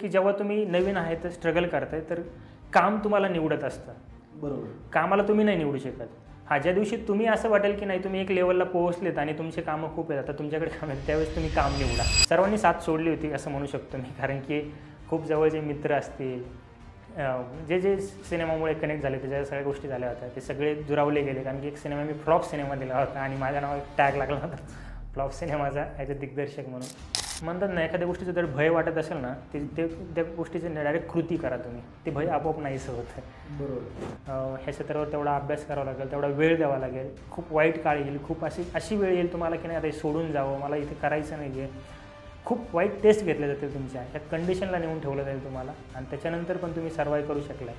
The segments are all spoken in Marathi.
की जेव्हा तुम्ही नवीन आहे तर स्ट्रगल करताय तर काम तुम्हाला निवडत असतं. बरोबर. कामाला तुम्ही नाही निवडू शकत. हा, ज्या दिवशी तुम्ही असं वाटेल की नाही तुम्ही एक लेवलला पोहोचलेत आणि तुमचे कामं खूप आहेत, आता तुमच्याकडे काम आहेत, त्यावेळेस तुम्ही काम निवडा. सर्वांनी साथ सोडली होती असं म्हणू शकतो मी, कारण की खूप जवळचे मित्र असतील, जे जे सिनेमामुळे कनेक्ट झाले, त्याच्या सगळ्या गोष्टी झाल्या होत्या, ते सगळे दुरावले गेले. कारण की एक सिनेमा मी फ्लॉप सिनेमा दिला होता आणि माझ्या नावावर टॅग लागला होता फ्लॉप सिनेमाचा ॲज अ दिग्दर्शक म्हणून. म्हणतात ना, एखाद्या गोष्टीचं जर भय वाटत असेल ना, ते त्या गोष्टीची डायरेक्ट कृती करा तुम्ही, ते भय आपोआप नाहीसं होतं. बरोबर. ह्या क्षेत्रावर तेवढा अभ्यास करावा लागेल, तेवढा वेळ द्यावा लागेल. खूप वाईट काळ येईल, खूप अशी वेळ येईल तुम्हाला की नाही आता सोडून जावं, मला इथे करायचं नाही आहे. खूप वाईट टेस्ट घेतले जातील तुमच्या, त्या कंडिशनला नेऊन ठेवलं जाईल तुम्हाला, आणि त्याच्यानंतर पण तुम्ही सर्वाईव्ह करू शकला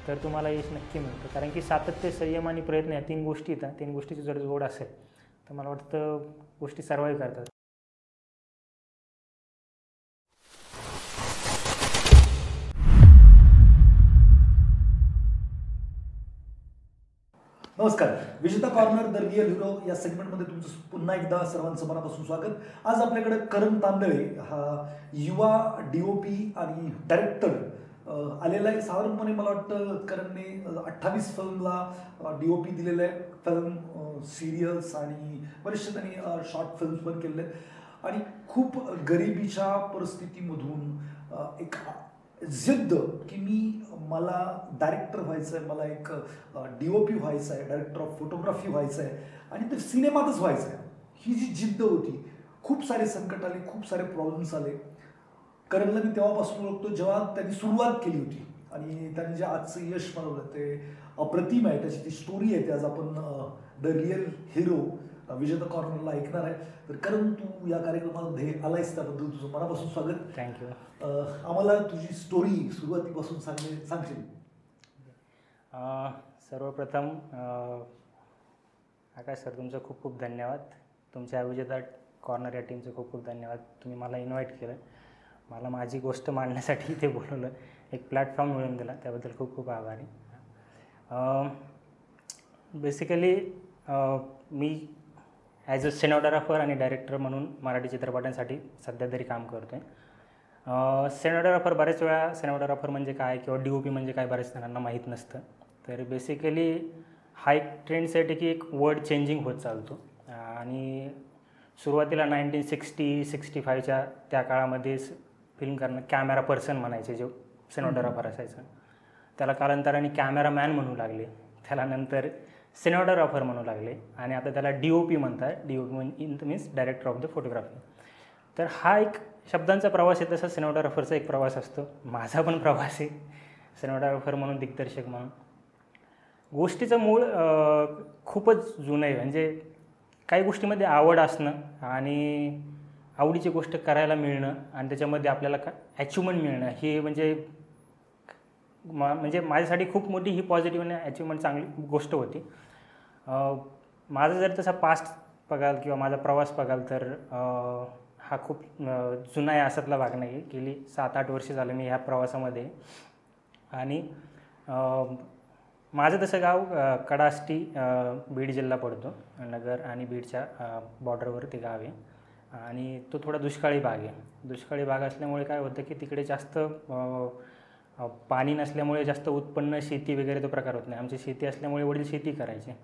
तर तुम्हाला यश नक्की मिळतं. कारण की सातत्य, संयम आणि प्रयत्न या 3 गोष्टी येतात. 3 गोष्टीची जर जोड असेल तर मला वाटतं गोष्टी सर्वाईव्ह करतात. नमस्कार. विजेता कॉर्नर द रिअल हिरो या सेगमेंटमध्ये तुमचं पुन्हा एकदा सर्वांचं मनापासून स्वागत. आज आपल्याकडे करण तांदळे हा युवा DOP आणि डायरेक्टर आलेला आहे. साधारणपणे मला वाटतं करणने 28 फिल्मला DOP दिलेलं आहे. फिल्म, सिरियल्स आणि बरेचसे त्यांनी शॉर्ट फिल्म्स पण केलेले आहेत. आणि खूप गरिबीच्या परिस्थितीमधून एक जिद्द की मला डायरेक्टर व्हायचं आहे, मला एक DOP व्हायचं आहे, डायरेक्टर ऑफ फोटोग्राफी व्हायचं आहे आणि ते सिनेमातच व्हायचं आहे, ही जी जिद्द होती. खूप सारे संकट आले, खूप सारे प्रॉब्लेम्स आले. करणला मी तेव्हापासून ओळखतो जेव्हा त्यांनी सुरुवात केली होती, आणि त्यांनी जे आजचं यश मिळवलं ते अप्रतिम आहे. त्याची ती स्टोरी आहे, ते आज आपण द रिअल हिरो विजेता कॉर्नरला ऐकणार आहे. तर करण, तू या कार्यक्रमामध्ये आलायस त्याबद्दल तुझं मनापासून स्वागत. थँक्यू. आम्हाला तुझी स्टोरी सुरुवातीपासून सांगशील? सर्वप्रथम आकाश सर, तुमचं खूप खूप धन्यवाद. तुमच्या विजेता कॉर्नर या टीमचं खूप खूप धन्यवाद. तुम्ही मला इन्व्हाइट केलं, मला माझी गोष्ट मांडण्यासाठी इथे बोलवलं, एक प्लॅटफॉर्म मिळून दिला, त्याबद्दल खूप खूप आभारी. Basically me as a cinematographer आणि डायरेक्टर म्हणून मराठी चित्रपटांसाठी सध्या तरी काम करतो आहे. सिनेमॅटोग्राफर बरेच वेळा, सिनेमॅटोग्राफर म्हणजे काय किंवा DOP म्हणजे काय बऱ्याच जणांना माहीत नसतं. तर बेसिकली हा एक ट्रेंड सेट आहे की एक वर्ड चेंजिंग होत चालतो. आणि सुरुवातीला 1960-65च्या त्या काळामध्ये फिल्म करणं कॅमेरा पर्सन म्हणायचे, जो सिनेमॅटोग्राफर असायचा, त्याला कालांतराने कॅमेरामॅन म्हणू लागले, त्याला नंतर सिनेमॅटोग्राफर म्हणू लागले, आणि आता त्याला DOP म्हणतात. DOP means director of the photography. तर हा एक शब्दांचा प्रवास आहे, तसा सिनेमॅटोग्राफरचा एक प्रवास असतो. माझा पण प्रवास आहे सिनेमॅटोग्राफर म्हणून, दिग्दर्शक म्हणून. गोष्टीचं मूळ खूपच जुनं आहे. म्हणजे काही गोष्टीमध्ये आवड असणं आणि आवडीची गोष्ट करायला मिळणं आणि त्याच्यामध्ये आपल्याला अचिव्हमेंट मिळणं, हे म्हणजे माझ्यासाठी खूप मोठी ही पॉझिटिव्ह आणि अचिव्हमेंट चांगली गोष्ट होती. माझा जर तसा पास्ट बघाल किंवा माझा प्रवास बघाल तर हा खूप जुना आहे असातला भाग नाही. गेली 7-8 वर्ष झालं मी ह्या प्रवासामध्ये. आणि माझं तसं गाव कडाष्टी, बीड जिल्हा पडतो, नगर आणि बीडच्या बॉर्डरवर ते गाव आहे. आणि तो थोडा दुष्काळी भाग आहे. दुष्काळी भाग असल्यामुळे काय होतं की तिकडे जास्त पाणी नसल्यामुळे जास्त उत्पन्न, शेती वगैरे तो प्रकार होत नाही. आमची शेती असल्यामुळे वडील शेती करायचे.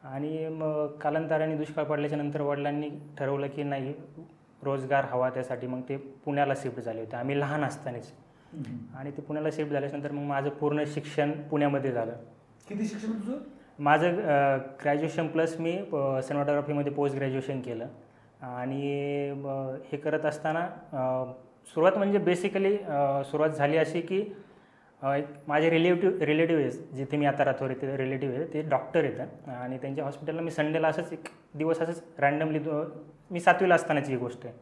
आणि मग कालांतराने दुष्काळ पडल्याच्या नंतर वडिलांनी ठरवलं की नाही, रोजगार हवा, त्यासाठी मग ते पुण्याला शिफ्ट झाले होते, आम्ही लहान असतानाच. आणि ते पुण्याला शिफ्ट झाल्यानंतर मग माझं पूर्ण शिक्षण पुण्यामध्ये झालं. किती शिक्षण तुझं? माझं ग्रॅज्युएशन प्लस मी सिनेमॅटोग्राफीमध्ये पोस्ट ग्रॅज्युएशन केलं. आणि हे करत असताना सुरुवात म्हणजे बेसिकली सुरुवात झाली अशी की माझे रिलेटिव्ह आहे, जिथे मी आता राहतो ते रिलेटिव्ह आहे, ते डॉक्टर येतात. आणि त्यांच्या हॉस्पिटलला मी संडेला असंच एक दिवस असंच रँडमली, मी 7वीला असतानाची ही गोष्ट आहे,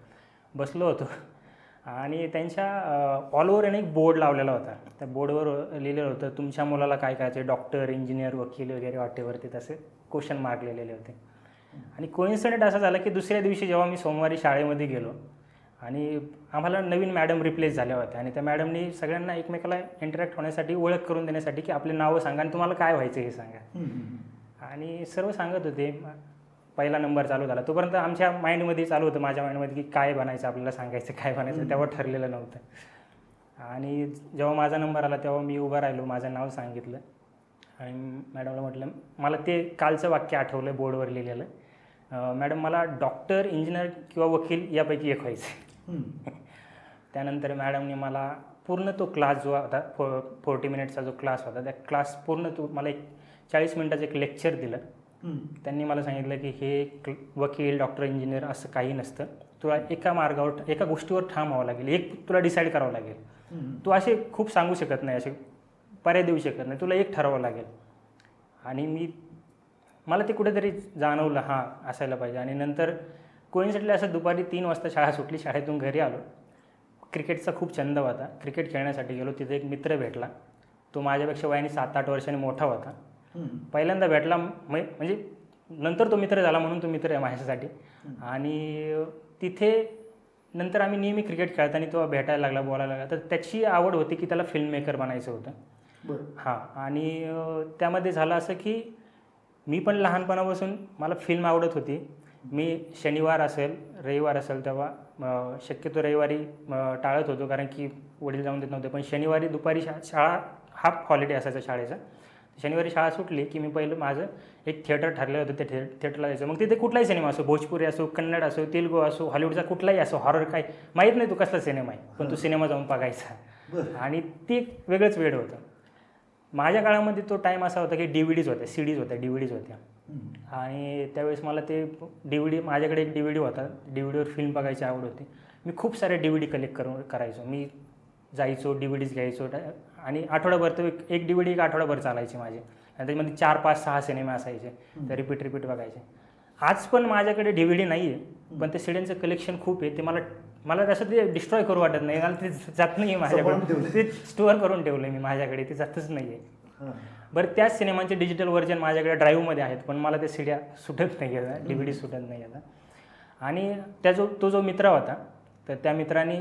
बसलो होतो. आणि त्यांच्या ऑल ओव्हर एक बोर्ड लावलेला होता. त्या बोर्डवर लिहिलेलं होतं, तुमच्या मुलाला काय करायचं, डॉक्टर, इंजिनियर, वकील वगैरे वाटेवरती तसे क्वेश्चन मार्क लिहिलेले होते. आणि कोइन्सिडेंट असा झाला की दुसऱ्या दिवशी जेव्हा मी सोमवारी शाळेमध्ये गेलो आणि आम्हाला नवीन मॅडम रिप्लेस झाल्या होत्या, आणि त्या मॅडमनी सगळ्यांना एकमेकाला इंटरॅक्ट होण्यासाठी, ओळख करून देण्यासाठी की आपले नावं सांगा आणि तुम्हाला काय व्हायचं हे सांगा. आणि सर्व सांगत होते. पहिला नंबर चालू झाला, तोपर्यंत आमच्या माइंडमध्ये चालू होतं, माझ्या माइंडमध्ये की काय बनायचं आपल्याला सांगायचं, काय बनायचं तेव्हा ठरलेलं नव्हतं. आणि जेव्हा माझा नंबर आला तेव्हा मी उभा राहिलो, माझं नाव सांगितलं आणि मॅडमला म्हटलं, मला ते कालचं वाक्य आठवलं बोर्डवर लिहिलेलं, मॅडम मला डॉक्टर, इंजिनियर किंवा वकील यापैकी एक व्हायचं. त्यानंतर मॅडमने मला पूर्ण तो क्लास जो होता 40 मिनिट्सचा जो क्लास होता, त्या क्लास पूर्ण मला एक 40 मिनिटाचं एक लेक्चर दिलं. त्यांनी मला सांगितलं की हे वकील, डॉक्टर, इंजिनियर असं काही नसतं, तुला एका मार्गावर, एका गोष्टीवर ठाम व्हावं लागेल, एक तुला डिसाईड करावं लागेल. तू असे खूप सांगू शकत नाही, असे पर्याय देऊ शकत नाही, तुला एक ठरवावं लागेल. आणि मला ते कुठेतरी जाणवलं, हां असायला पाहिजे. आणि नंतर कोइन्सिडेंटली असं दुपारी 3 वाजता शाळा सुटली, शाळेतून घरी आलो. क्रिकेटचा खूप छंद होता, क्रिकेट खेळण्यासाठी गेलो. तिथे एक मित्र भेटला, तो माझ्यापेक्षा वयाने 7-8 वर्षांनी मोठा होता. पहिल्यांदा भेटला म्हणजे नंतर तो मित्र झाला म्हणून तो मित्र आहे माझ्यासाठी. आणि तिथे नंतर आम्ही नेहमी क्रिकेट खेळताना तो भेटायला लागला, बोलायला लागला. तर त्याची आवड होती की त्याला फिल्म मेकर बनायचं होतं. हां. आणि त्यामध्ये झालं असं की मी पण लहानपणापासून मला फिल्म आवडत होती. मी शनिवार असेल, रविवार असेल तेव्हा शक्यतो रविवारी टाळत होतो कारण की वडील जाऊन देत नव्हते. पण शनिवारी दुपारी शाळा हाफ हॉलिडे असायचं शाळेचं. शनिवारी शाळा सुटली की मी पहिलं माझं एक थिएटर ठरलं होतं, ते थिएटरला जायचं. मग तिथे कुठलाही सिनेमा असो, भोजपुरी असो, कन्नड असो, तेलुगू असो, हॉलिवूडचा कुठलाही असो, हॉरर काय माहीत नाही तो कसला सिनेमा आहे, पण तो सिनेमा जाऊन बघायचा. आणि ते वेगळंच वेळ होतं. माझ्या काळामध्ये तो टाईम असा होता की DVDs होत्या, CDs होत्या, DVDs होत्या. आणि त्यावेळेस मला ते DVD, माझ्याकडे एक DVD होता, DVDवर फिल्म बघायची आवड होती. मी खूप सारे DVD कलेक्ट करायचो. मी जायचो, DVDs घ्यायचो आणि आठवडाभर तर एक DVD एक आठवडाभर चालायची माझी. आणि त्याच्यामध्ये 4, 5, 6 सिनेमे असायचे, तर रिपीट बघायचे. आज पण माझ्याकडे DVD नाही आहे, पण ते सीडींचं कलेक्शन खूप आहे. ते मला तसं ते डिस्ट्रॉय करू वाटत नाही, मला ते जात नाही आहे माझ्याकडे, ते स्टोअर करून ठेवलं आहे मी माझ्याकडे, ते जातच नाही आहे. बरं, त्याच सिनेमांचे डिजिटल व्हर्जन माझ्याकडे ड्राईव्हमध्ये आहेत, पण मला ते सीड्या सुटत नाही आहेत, DVD सुटत नाही आहेत. आणि तो जो मित्र होता, तर त्या मित्राने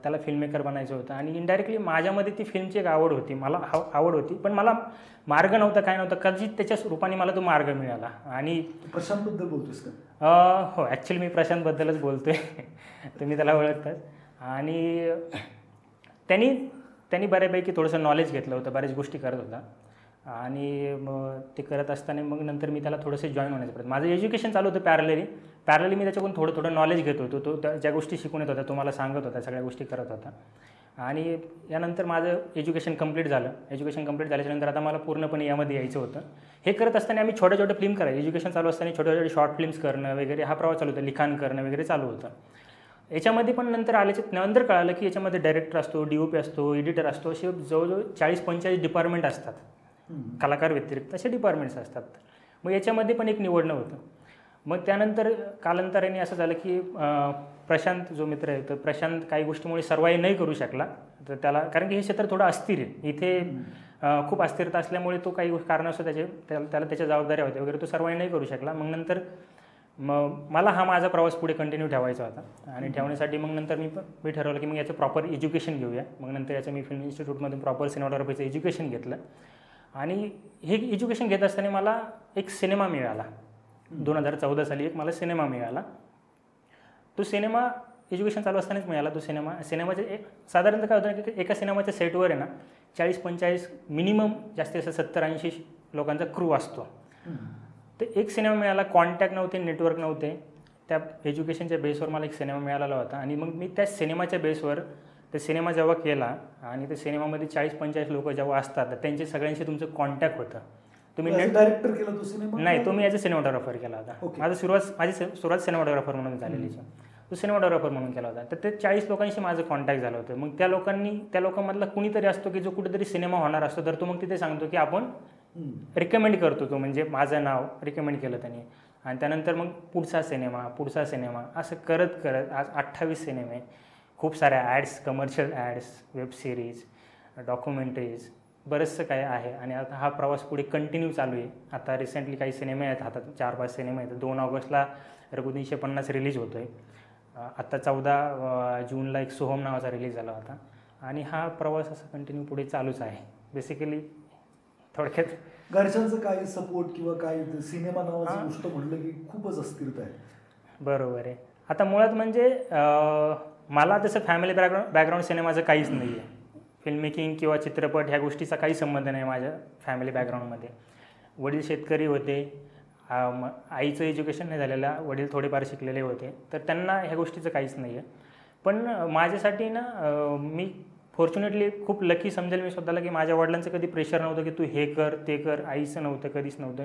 त्याला फिल्म मेकर बनायचं होतं. आणि इनडायरेक्टली माझ्यामध्ये ती फिल्मची एक आवड होती, मला आवड होती, पण मला मार्ग नव्हता, काय नव्हतं. कधी त्याच्या रूपाने मला तो मार्ग मिळाला. आणि प्रशांतबद्दल बोलतोस का? हो, ॲक्च्युली मी प्रशांतबद्दलच बोलतो आहे. तुम्ही त्याला ओळखताच. आणि त्यांनी बऱ्यापैकी थोडंसं नॉलेज घेतलं होतं, बऱ्याच गोष्टी करत होता. आणि मग ते करत असताना मग नंतर मी त्याला थोडंसं जॉईन होण्याचा प्रयत्न, माझं एज्युकेशन चालू होतं पॅरलली मी त्याच्याकडून थोडं नॉलेज घेत होतो. तो ज्या गोष्टी शिकून येत होता, तो मला सांगत होता, सगळ्या गोष्टी करत होता. आणि यानंतर माझं एज्युकेशन कंप्लीट झालं. एज्युकेशन कंप्लीट झाल्याच्यानंतर आता मला पूर्णपणे यामध्ये यायचं होतं. हे करत असताना आम्ही छोटे फिल्म करायचं. एज्युकेशन चालू असताना छोटे शॉर्ट फिल्म्स करणं वगैरे हा प्रवास चालू होता, लिखाण करणं वगैरे चालू होतं. याच्यामध्ये पण नंतर कळालं की याच्यामध्ये डायरेक्टर असतो, DOP असतो, एडिटर असतो, असे जवळजवळ 40-45 डिपार्टमेंट असतात. कलाकार व्यतिरिक्त असे डिपार्टमेंट्स असतात. मग याच्यामध्ये पण एक निवडणं होतं. मग त्यानंतर कालांतराने असं झालं की प्रशांत जो मित्र आहे, तर प्रशांत काही गोष्टीमुळे सर्वाईव्ह नाही करू शकला. तर त्याला, कारण की हे क्षेत्र थोडं अस्थिर आहे, इथे खूप अस्थिरता असल्यामुळे तो काही कारणास्तव त्याला त्याच्या जबाबदाऱ्या होत्या वगैरे, तो सर्वाईव्ह नाही करू शकला. मग नंतर मला हा माझा प्रवास पुढे कंटिन्यू ठेवायचा होता. आणि ठेवण्यासाठी मग नंतर मी ठरवलं की मग याचं प्रॉपर एज्युकेशन घेऊया. मग नंतर याचं मी फिल्म इन्स्टिट्यूटमधून प्रॉपर सिनेमॅटोग्राफीचं एज्युकेशन घेतलं. आणि हे एज्युकेशन घेत असताना मला एक सिनेमा मिळाला. 2014 साली एक मला सिनेमा मिळाला. तो सिनेमा एज्युकेशन चालू असतानाच मिळाला. तो सिनेमाचे साधारणतः काय होतं की एका सिनेमाच्या सेटवर आहे ना 40-45 मिनिमम, जास्तीत जास्त 70-80 लोकांचा क्रू असतो. तर एक सिनेमा मिळाला, कॉन्टॅक्ट नव्हते, नेटवर्क नव्हते. त्या एज्युकेशनच्या बेसवर मला एक सिनेमा मिळालेला होता. आणि मग मी त्या सिनेमाच्या बेसवर ते सिनेमा जेव्हा केला आणि त्या सिनेमामध्ये 40-45 लोक जेव्हा असतात, तर त्यांचे सगळ्यांशी तुमचं कॉन्टॅक्ट होतं. तुम्ही डायरेक्टर केला तो सिनेमा? नाही, तो मी ॲज अ सिनेमॅटोग्राफर केला होता. माझी सुरुवात सिनेमॅटोग्राफर म्हणून झालेली. तो सिनेमॅटोग्राफर म्हणून केला होता. तर ते 40 लोकांशी माझं कॉन्टॅक्ट झालं होतं. मग त्या लोकांमधला कुणीतरी असतो की जो कुठेतरी सिनेमा होणार असतो, तर तो मग तिथे सांगतो की आपण रिकमेंड करतो. तो म्हणजे माझं नाव रिकमेंड केलं त्यांनी. आणि त्यानंतर मग पुढचा सिनेमा असं करत आज 28 सिनेमे, खूप साऱ्या ads, commercial ads, web series, documentaries, बरंचसं काय आहे. आणि आता हा प्रवास पुढे कंटिन्यू चालू आहे. आता रिसेंटली काही सिनेमे आहेत हातात, 4-5 सिनेमे आहेत. 2 ऑगस्टला रघुवंश 50 रिलीज होतो आहे. आत्ता 14 जूनला एक सोहम नावाचा रिलीज झाला होता. आणि हा प्रवास असा कंटिन्यू पुढे चालूच आहे. बेसिकली थोडक्यात घरच्यांचं काय सपोर्ट किंवा काय, सिनेमा नावाची गोष्ट म्हटलं की खूपच अस्थिरता आहे. बरोबर आहे. आता मुळात म्हणजे मला तसं फॅमिली बॅकग्राऊंड सिनेमाचं काहीच नाही आहे. फिल्म मेकिंग किंवा चित्रपट ह्या गोष्टीचा काही संबंध नाही माझ्या फॅमिली बॅकग्राऊंडमध्ये. वडील शेतकरी होते, आईचं एज्युकेशन नाही झालेलं, वडील थोडेफार शिकलेले होते, तर त्यांना ह्या गोष्टीचं काहीच नाही आहे. पण माझ्यासाठी ना मी फॉर्च्युनेटली खूप लकी समजेल मी स्वतःला की माझ्या वडिलांचं कधी प्रेशर नव्हतं की तू हे कर ते कर. आईचं नव्हतं, कधीच नव्हतं.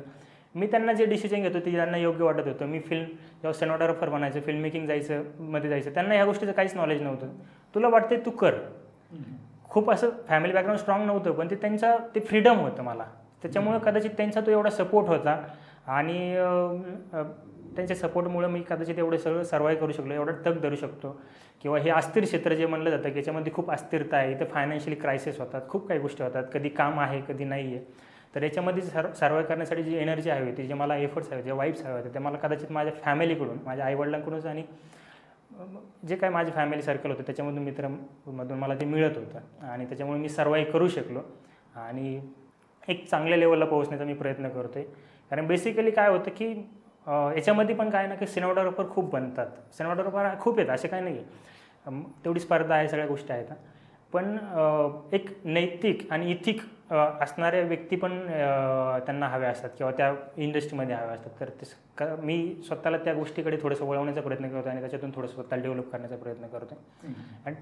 मी त्यांना जे डिसिजन घेत होते त्यांना योग्य वाटत होतं. मी जेव्हा सिनेमॅटोग्राफर बनायचं, फिल्म मेकिंग जायचं, त्यांना ह्या गोष्टीचं काहीच नॉलेज नव्हतं. तुला वाटते तू कर. खूप असं फॅमिली बॅकग्राऊंड स्ट्रॉंग नव्हतं, पण ते फ्रीडम होतं मला. त्याच्यामुळं कदाचित त्यांचा तो एवढा सपोर्ट होता आणि त्यांच्या सपोर्टमुळं मी कदाचित एवढं सगळं सर्वाईव्ह करू शकलो, एवढा तग धरू शकतो. किंवा हे अस्थिर क्षेत्र जे म्हणलं जातं की याच्यामध्ये खूप अस्थिरता आहे, इथं फायनान्शियली क्रायसिस होतात, खूप काही गोष्टी होतात, कधी काम आहे कधी नाही आहे. तर याच्यामध्ये सर्वाईव्ह करण्यासाठी जी एनर्जी हवी होती, जे मला एफर्ट्स हवे, जे वाईब्स हवे होते, ते मला कदाचित माझ्या फॅमिलीकडून, माझ्या आईवडिलांकडूनच आणि जे काय माझे फॅमिली सर्कल होतं त्याच्यामधून, मित्रांमधून मला ते मिळत होतं. आणि त्याच्यामुळे मी सर्वाईव्ह करू शकलो आणि एक चांगल्या लेवलला पोहोचण्याचा मी प्रयत्न करतो आहे. कारण बेसिकली काय होतं की याच्यामध्ये पण काय ना की सिनेमॅटोग्राफर खूप बनतात. सिनेमॅटोग्राफर खूप आहेत, असे काय नाही आहे, तेवढी स्पर्धा आहे, सगळ्या गोष्टी आहेत. पण एक नैतिक आणि इथिक असणाऱ्या व्यक्ती पण त्यांना हव्या असतात किंवा त्या इंडस्ट्रीमध्ये हव्या असतात. तर मी स्वतःला त्या गोष्टीकडे थोडंसं वळवण्याचा प्रयत्न करतो आणि त्याच्यातून थोडंसं स्वतःला डेव्हलप करण्याचा प्रयत्न करतो. आणि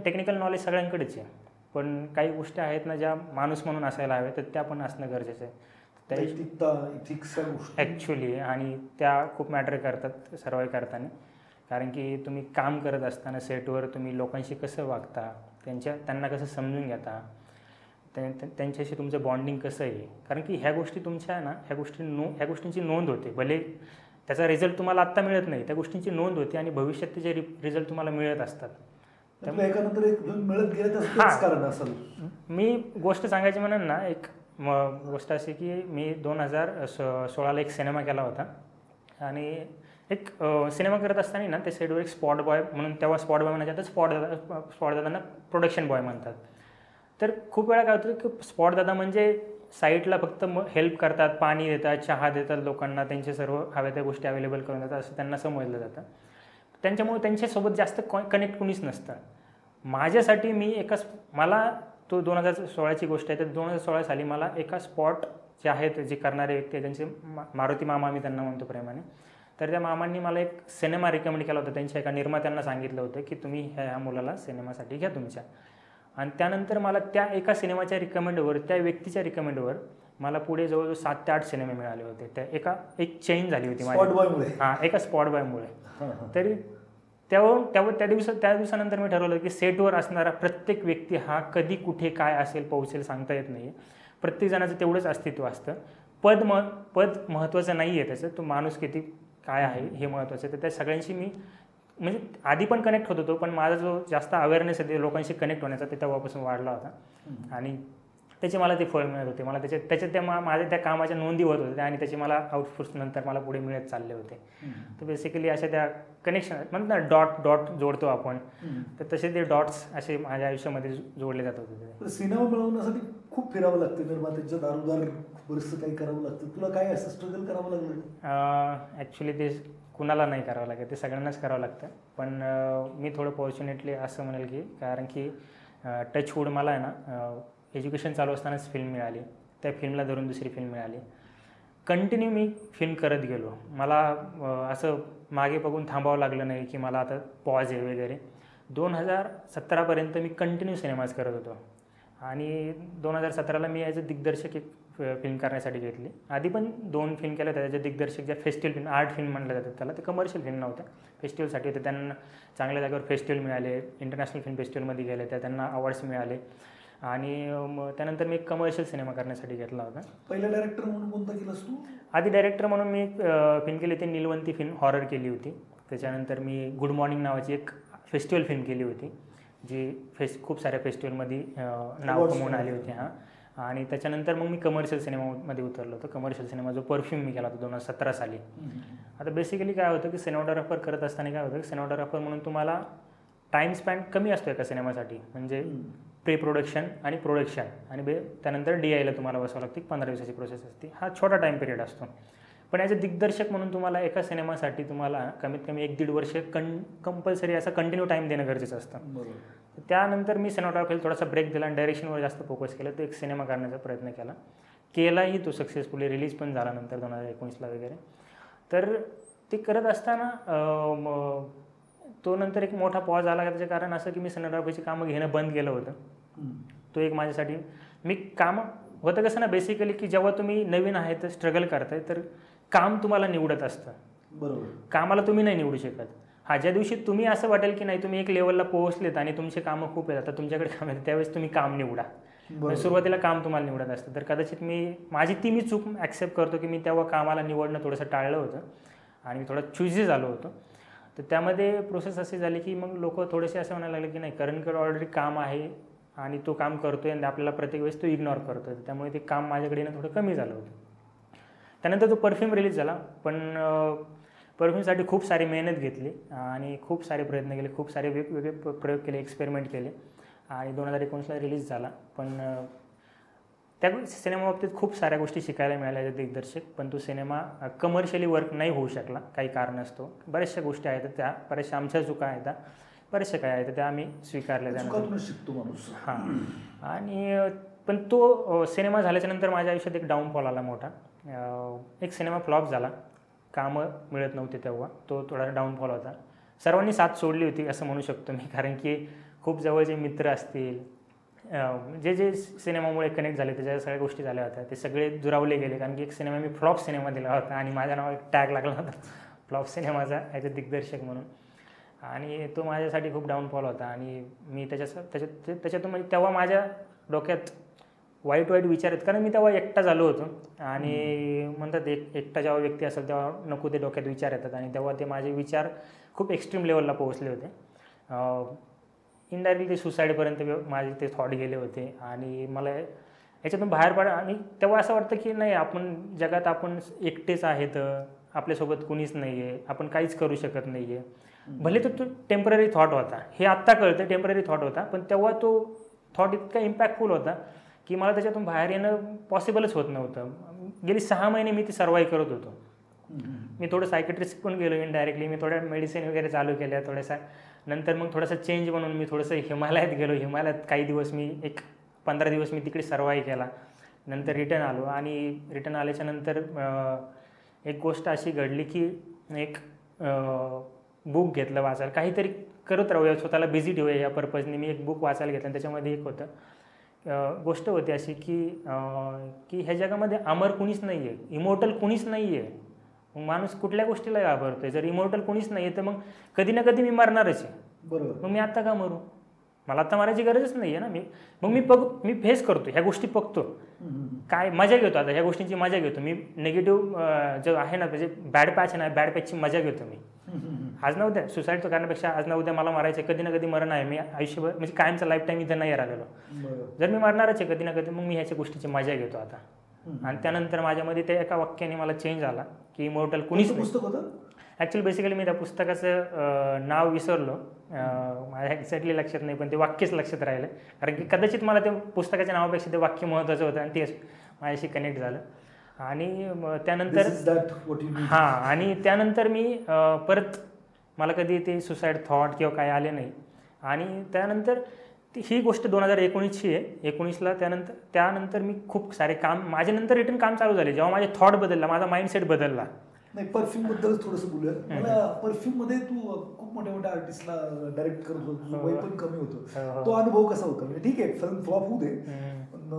टेक्निकल नॉलेज सगळ्यांकडेच आहे, पण काही गोष्टी आहेत ना ज्या माणूस म्हणून असायला हव्या, तर त्या पण असणं गरजेचं आहे ॲक्च्युली. आणि त्या खूप मॅटर करतात सर्वाईव्ह करताना. कारण की तुम्ही काम करत असताना सेटवर तुम्ही लोकांशी कसं वागता, त्यांना कसं समजून घेता, त्यांच्याशी तुमचं बॉन्डिंग कसं आहे. कारण की ह्या गोष्टी तुमच्या ना ह्या गोष्टींची नोंद होते. भले त्याचा रिझल्ट तुम्हाला आत्ता मिळत नाही, त्या गोष्टींची नोंद होते आणि भविष्यात त्याचे रिझल्ट तुम्हाला मिळत असतात. मी गोष्ट सांगायची म्हणून ना, एक गोष्ट अशी की मी 2016ला एक सिनेमा केला होता आणि एक सिनेमा करत असताना ना ते सेटवर एक स्पॉट बॉय म्हणून, तेव्हा स्पॉट बॉय म्हणायचे, आता स्पॉट दादांना प्रोडक्शन बॉय म्हणतात. तर खूप वेळा काय होतं की स्पॉट दादा म्हणजे साईटला फक्त हेल्प करतात, पाणी देतात, चहा देतात लोकांना, त्यांचे सर्व हव्या त्या गोष्टी अवेलेबल करून देतात असं त्यांना समजलं जातं. त्यांच्यामुळे त्यांच्यासोबत जास्त कनेक्ट कुणीच नसतं. माझ्यासाठी मला तो 2016ची गोष्ट आहे, तर 2016 साली मला एका स्पॉट जे आहेत, जे करणारे व्यक्ती आहेत, त्यांचे मारुती मामा आम्ही त्यांना म्हणतो प्रेमाने, तर त्या मामांनी मला एक सिनेमा रिकमेंड केला होता. त्यांच्या एका निर्मात्यांना सांगितलं होतं की तुम्ही ह्या मुलाला सिनेमासाठी घ्या तुमच्या. आणि त्यानंतर मला त्या एका सिनेमाच्या रिकमेंडवर, त्या व्यक्तीच्या रिकमेंडवर मला पुढे जवळजवळ 7 ते 8 सिनेमे मिळाले होते. त्या एक चेंज झाली होती माझी एका स्पॉट बॉयमुळे. तरी त्या दिवसानंतर मी ठरवलं की सेटवर असणारा प्रत्येक व्यक्ती हा कधी कुठे काय असेल पोहोचेल सांगता येत नाही. प्रत्येक जणाचं तेवढंच अस्तित्व असतं. पद महत्त्वाचं नाही आहे, त्याचं तो माणूस किती काय आहे हे महत्त्वाचं आहे. तर त्या सगळ्यांशी मी म्हणजे आधी पण कनेक्ट होत होतो, पण माझा जो जास्त अवेअरनेस आहे ते लोकांशी कनेक्ट होण्याचा ते तेव्हापासून वाढला होता आणि त्याचे मला ते फळ मिळत होते. मला त्याच्यात माझ्या त्या कामाच्या नोंदी होत होत्या आणि त्याचे मला आउटपुट्स नंतर मला पुढे मिळत चालले होते. तर बेसिकली अशा त्या कनेक्शन म्हणतात ना, डॉट जोडतो आपण, तर तसे ते डॉट्स असे माझ्या आयुष्यामध्ये जोडले जात होते. सिनेमा मिळवण्यासाठी खूप फिरावं लागतं, निर्मात्यांच्या दारोदार बरंचसं काही करावं लागतं. तुला काय असं स्ट्रगल करावं लागलं? ॲक्च्युली ते कुणाला नाही करावं लागेल, ते सगळ्यांनाच करावं लागतं. पण मी थोडं फॉर्च्युनेटली असं म्हणेल की, कारण की टचवूड मला आहे ना एज्युकेशन चालू असतानाच फिल्म मिळाली, त्या फिल्मला धरून दुसरी फिल्म मिळाली. कंटिन्यू मी फिल्म करत गेलो. मला असं मागे बघून थांबावं लागलं नाही की मला आता पॉज आहे वगैरे. 2017पर्यंत मी कंटिन्यू सिनेमाज करत होतो आणि 2017ला मी ॲज अ दिग्दर्शक एक फिल्म करण्यासाठी घेतली. आधी पण 2 फिल्म केल्या होत्या त्याच्या दिग्दर्शक, ज्या फेस्टिवल फिल्म, आर्ट फिल्म म्हणलं जातात त्याला, ते कमर्शियल फिल्म नव्हत्या, फेस्टिवलसाठी होते. त्यांना चांगल्या जागेवर फेस्टिवल मिळाले, इंटरनॅशनल फिल्म फेस्टिवलमध्ये गेले, त्यांना अवॉर्ड्स मिळाले. आणि त्यानंतर मी एक कमर्शियल सिनेमा करण्यासाठी घेतला होता. पहिला डायरेक्टर म्हणून कोणता केलास तू? आधी डायरेक्टर म्हणून मी एक फिल्म केली होती, नीलवंती फिल्म, हॉरर केली होती. त्याच्यानंतर मी गुड मॉर्निंग नावाची एक फेस्टिवल फिल्म केली होती, जी खूप साऱ्या फेस्टिवलमध्ये नाव कमवून आली होती. आणि त्याच्यानंतर मग मी कमर्शियल सिनेमामध्ये उतरलो होतो. कमर्शियल सिनेमा जो परफ्यूम मी केला होता 2017 साली. आता बेसिकली काय होतं की सिनेमॅटोग्राफर करत असताना काय होतं की सिनेमॅटोग्राफर म्हणून तुम्हाला टाईम स्पॅन कमी असतो एका सिनेमासाठी. म्हणजे प्री प्रोडक्शन आणि प्रोडक्शन आणि त्यानंतर DIला तुम्हाला बसावं लागते, 15 दिवसाची प्रोसेस असते. हा छोटा टाईम पिरियड असतो. पण ॲज अ दिग्दर्शक म्हणून तुम्हाला एका सिनेमासाठी तुम्हाला कमीत कमी 1-1.5 वर्ष कंपल्सरी असा कंटिन्यू टाईम देणं गरजेचं असतं. बरोबर. त्यानंतर मी सिनेमॅटोग्राफीला थोडासा ब्रेक दिला आणि डायरेक्शनवर जास्त फोकस केला. तो एक सिनेमा करण्याचा प्रयत्न केलाही तो सक्सेसफुली, रिलीज पण झाला नंतर 2019ला वगैरे. तर ते करत असताना तो नंतर एक मोठा पॉज आला. त्याचं कारण असं की मी सिनेमॅटोग्राफीची कामं घेणं बंद केलं होतं. तो एक माझ्यासाठी मी कामं होतं कसं ना बेसिकली की जेव्हा तुम्ही नवीन आहे तर स्ट्रगल करताय तर काम तुम्हाला निवडत असतं. बरोबर. कामाला तुम्ही नाही निवडू शकत. ज्या दिवशी तुम्ही असं वाटेल की नाही तुम्ही एक लेवलला पोहोचलेत आणि तुमचे कामं खूप आहेत, आता तुमच्याकडे काम आहेत, त्यावेळेस तुम्ही काम निवडा. सुरुवातीला काम तुम्हाला निवडत असतं. तर कदाचित मी चूक ॲक्सेप्ट करतो की मी तेव्हा कामाला निवडणं थोडंसं टाळलं होतं आणि मी थोडा चुजी झालो होतो. तर त्यामध्ये प्रोसेस अशी झाली की मग लोक थोडेसे असं म्हणायला लागले की नाही करणकडे ऑलरेडी काम आहे आणि तो काम करतोय आणि आपल्याला प्रत्येक वेळेस तो इग्नोर करतोय. त्यामुळे ते काम माझ्याकडे येणं थोडं कमी झालं होतं. त्यानंतर तो परफ्यूम रिलीज झाला. पण परफ्यूमसाठी खूप सारी मेहनत घेतली आणि खूप सारे प्रयत्न केले, खूप सारे वेगवेगळे प्रयोग केले, एक्सपेरिमेंट केले आणि 2019ला रिलीज झाला. पण त्या सिनेमाबाबतीत खूप साऱ्या गोष्टी शिकायला मिळाल्या दिग्दर्शक. पण तो सिनेमा कमर्शियली वर्क नाही होऊ शकला काही कारणास्तव. बऱ्याचशा गोष्टी आहेत त्या, बऱ्याचशा आमच्या चुका आहेत, बरेचसे काय आहेत त्या आम्ही स्वीकारल्या. त्यानंतर शिकतो माणूस. आणि पण तो सिनेमा झाल्याच्यानंतर माझ्या आयुष्यात एक डाऊनफॉल आला मोठा. एक सिनेमा फ्लॉप झाला, कामं मिळत नव्हते तेव्हा, तो थोडा डाऊनफॉल होता. सर्वांनी साथ सोडली होती असं म्हणू शकतो मी, कारण की खूप जवळचे मित्र असतील, जे सिनेमामुळे कनेक्ट झाले त्याच्या सगळ्या गोष्टी झाल्या होत्या, ते सगळे दुरावले गेले. कारण की एक सिनेमा मी फ्लॉप सिनेमा दिला होता आणि माझ्या नावावर एक टॅग लागला होता फ्लॉप सिनेमाचा ॲज अ दिग्दर्शक म्हणून. आणि तो माझ्यासाठी खूप डाऊनफॉल होता आणि मी त्याच्यातून म्हणजे तेव्हा माझ्या डोक्यात वाईट विचार आहेत. कारण मी तेव्हा एकटा झालो होतो आणि म्हणतात एकटा जेव्हा व्यक्ती असेल तेव्हा नको ते डोक्यात विचार येतात आणि तेव्हा ते माझे विचार खूप एक्स्ट्रीम लेवलला पोहोचले होते. इनडायरेक्टली ते सुसाईडपर्यंत माझे ते थॉट गेले होते आणि मला याच्यातून बाहेर पडा. आणि तेव्हा असं वाटतं की नाही आपण जगात आपण एकटेच आहेत, आपल्यासोबत कुणीच नाही आहे, आपण काहीच करू शकत नाही आहे. भले तो टेम्पररी थॉट होता, हे आत्ता कळतं टेम्पररी थॉट होता, पण तेव्हा तो थॉट इतका इम्पॅक्टफुल होता की मला त्याच्यातून बाहेर येणं पॉसिबलच होत नव्हतं. गेली 6 महिने मी ती सर्वाईव्ह करत होतो. मी थोडं सायकेट्रिस्ट पण गेलो इनडायरेक्टली, मी थोड्या मेडिसिन वगैरे चालू केल्या थोड्याशा. नंतर मग थोडासा चेंज म्हणून मी थोडंसं हिमालयात गेलो. हिमालयात काही दिवस मी 15 दिवस मी तिकडे सर्वाईव्ह केला. नंतर रिटर्न आलो आणि रिटर्न आल्याच्यानंतर एक गोष्ट अशी घडली की एक बुक घेतलं वाचायला, काहीतरी करत राहूया, स्वतःला बिझी ठेवूया या पर्पजने मी एक बुक वाचायला घेतलं. त्याच्यामध्ये एक होतं गोष्ट होती अशी की ह्या जगामध्ये अमर कुणीच नाही आहे, इमॉर्टल कुणीच नाही आहे. मग माणूस कुठल्या गोष्टीला घाबरतोय? जर इमॉर्टल कुणीच नाही आहे तर मग कधी ना कधी मी मरणारच आहे. बरोबर. मग मी आत्ता का मरू? मला आता मारायची गरजच नाही आहे ना. मी फेस करतो ह्या गोष्टी, बघतो काय मजा घेतो. आता ह्या गोष्टींची मजा घेतो मी. निगेटिव्ह जो आहे ना त्याचे बॅड पॅच आहे ना, बॅड पॅचची मजा घेतो मी. आज ना उद्या सुसाईड करण्यापेक्षा आज ना उद्या मला मारायचं आहे, कधी ना कधी मरण आहे. मी आयुष्यभर म्हणजे कायमचा लाईफ टाईम इथं नाही राहिलेलो. जर मी मरणारच आहे कधी ना कधी, मग मी ह्याच्या गोष्टीची मजा घेतो आता. आणि त्यानंतर माझ्यामध्ये ते एका वाक्याने मला चेंज आला की इमॉर्टल कुणीच नाही. पुस्तक होतं ॲक्च्युली बेसिकली मी त्या पुस्तकाचं नाव विसरलो, माझ्या एक्झॅक्टली लक्षात नाही, पण ते वाक्यच लक्षात राहिलं. कारण की कदाचित मला ते पुस्तकाच्या नावापेक्षा ते वाक्य महत्त्वाचं होतं आणि तेच माझ्याशी कनेक्ट झालं. आणि त्यानंतर आणि त्यानंतर मी परत मला कधी ते सुसाईड थॉट किंवा काय आले नाही. आणि त्यानंतर ही गोष्ट 2019ची आहे. 19ला त्यानंतर मी खूप सारे काम माझ्यानंतर रिटर्न काम चालू झाले. जेव्हा माझे थॉट बदलला, माझा माइंडसेट बदलला. नाही, परफ्यूम बद्दलच थोडंसं बोलूया. मला परफ्यूम मध्ये तू खूप मोठ्या आर्टिस्टला डायरेक्ट करत होतो, वय पण कमी होतं. तो अनुभव कसा होता? म्हणजे ठीक आहे फिल्म फ्लॉप होऊ दे, पण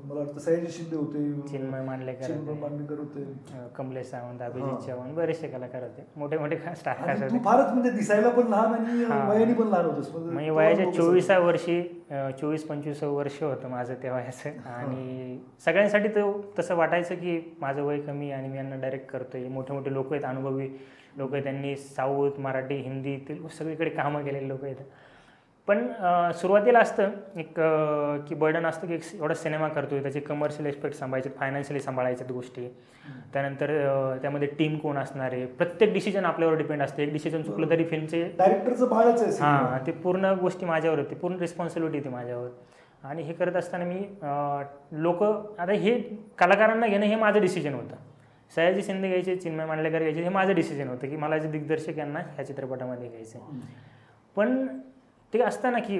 मला वाटतं सयाजी शिंदे होते, चिन्मय मांडलेकर होते, कमलेश सावंत, अभिजित चव्हाण, बरेचसे कलाकार होते, मोठे स्टार. तू फारच म्हणजे दिसायला पण लहान आणि वयाने पण लहान होतोस. म्हणजे वयाच्या 24व्या वर्षी 24-25 वर्ष होतं माझं तेव्हा याचं. आणि सगळ्यांसाठी तो तसं वाटायचं की माझं वय कमी आणि मी यांना डायरेक्ट करतोय. मोठे लोक आहेत, अनुभवी लोक आहेत, त्यांनी साऊथ, मराठी, हिंदी, तेलुगू सगळीकडे कामं केलेले लोक आहेत. पण सुरुवातीला असतं एक की बर्डन असतं की एवढा सिनेमा करतोय, त्याचे कमर्शियल एस्पेक्ट सांभाळायचे, फायनान्शियली सांभाळायच्यात गोष्टी. त्यानंतर त्यामध्ये टीम कोण असणार आहे, प्रत्येक डिसिजन आपल्यावर डिपेंड असते. एक डिसिजन चुकलं तरी फिल्मचे डायरेक्टरचं बाळच आहे. हां, ते पूर्ण गोष्टी माझ्यावर होती, पूर्ण रिस्पॉन्सिबिलिटी होती माझ्यावर. आणि हे करत असताना मी आता हे कलाकारांना घेणं हे माझं डिसिजन होतं सयाजी शिंदे घ्यायचे, चिन्मय मांडलेकर घ्यायचे, हे माझं डिसिजन होतं की मला जे दिग्दर्शक यांना ह्या चित्रपटामध्ये घ्यायचं. पण ते असताना की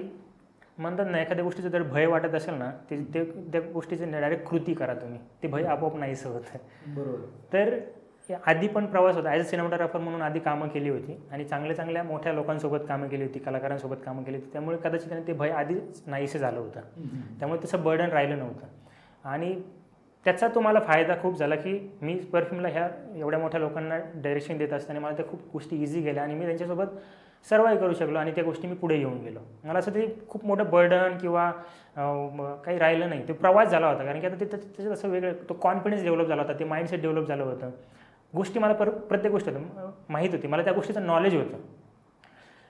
म्हणतात ना, एखाद्या गोष्टीचं जर भय वाटत असेल ना, ते त्या गोष्टीचं डायरेक्ट कृती करा तुम्ही, ते भय आपोआप नाहीसं होतं. बरोबर. तर आधी पण प्रवास होता, ॲज अ सिनेमॅटोग्राफर म्हणून आधी कामं केली होती आणि चांगल्या मोठ्या लोकांसोबत कामं केली होती, कलाकारांसोबत कामं केली होती, त्यामुळे कदाचित ते भय आधीच नाहीसं झालं होतं. त्यामुळे तसं बर्डन राहिलं नव्हतं. आणि त्याचा तो मला फायदा खूप झाला की मी परफ्यूमला ह्या एवढ्या मोठ्या लोकांना डायरेक्शन देत असताना मला त्या खूप गोष्टी इझी गेल्या आणि मी त्यांच्यासोबत सर्वाईव्ह करू शकलो आणि त्या गोष्टी मी पुढे येऊन गेलो. मला असं ते खूप मोठं बर्डन किंवा काही राहिलं नाही. तो प्रवास झाला होता, कारण की आता ते त्याच्यात असं वेगळं तो कॉन्फिडन्स डेव्हलप झाला होता, ते माइंडसेट डेव्हलप झालं होतं. गोष्टी मला प्रत्येक गोष्ट माहीत होती, मला त्या गोष्टीचं नॉलेज होतं,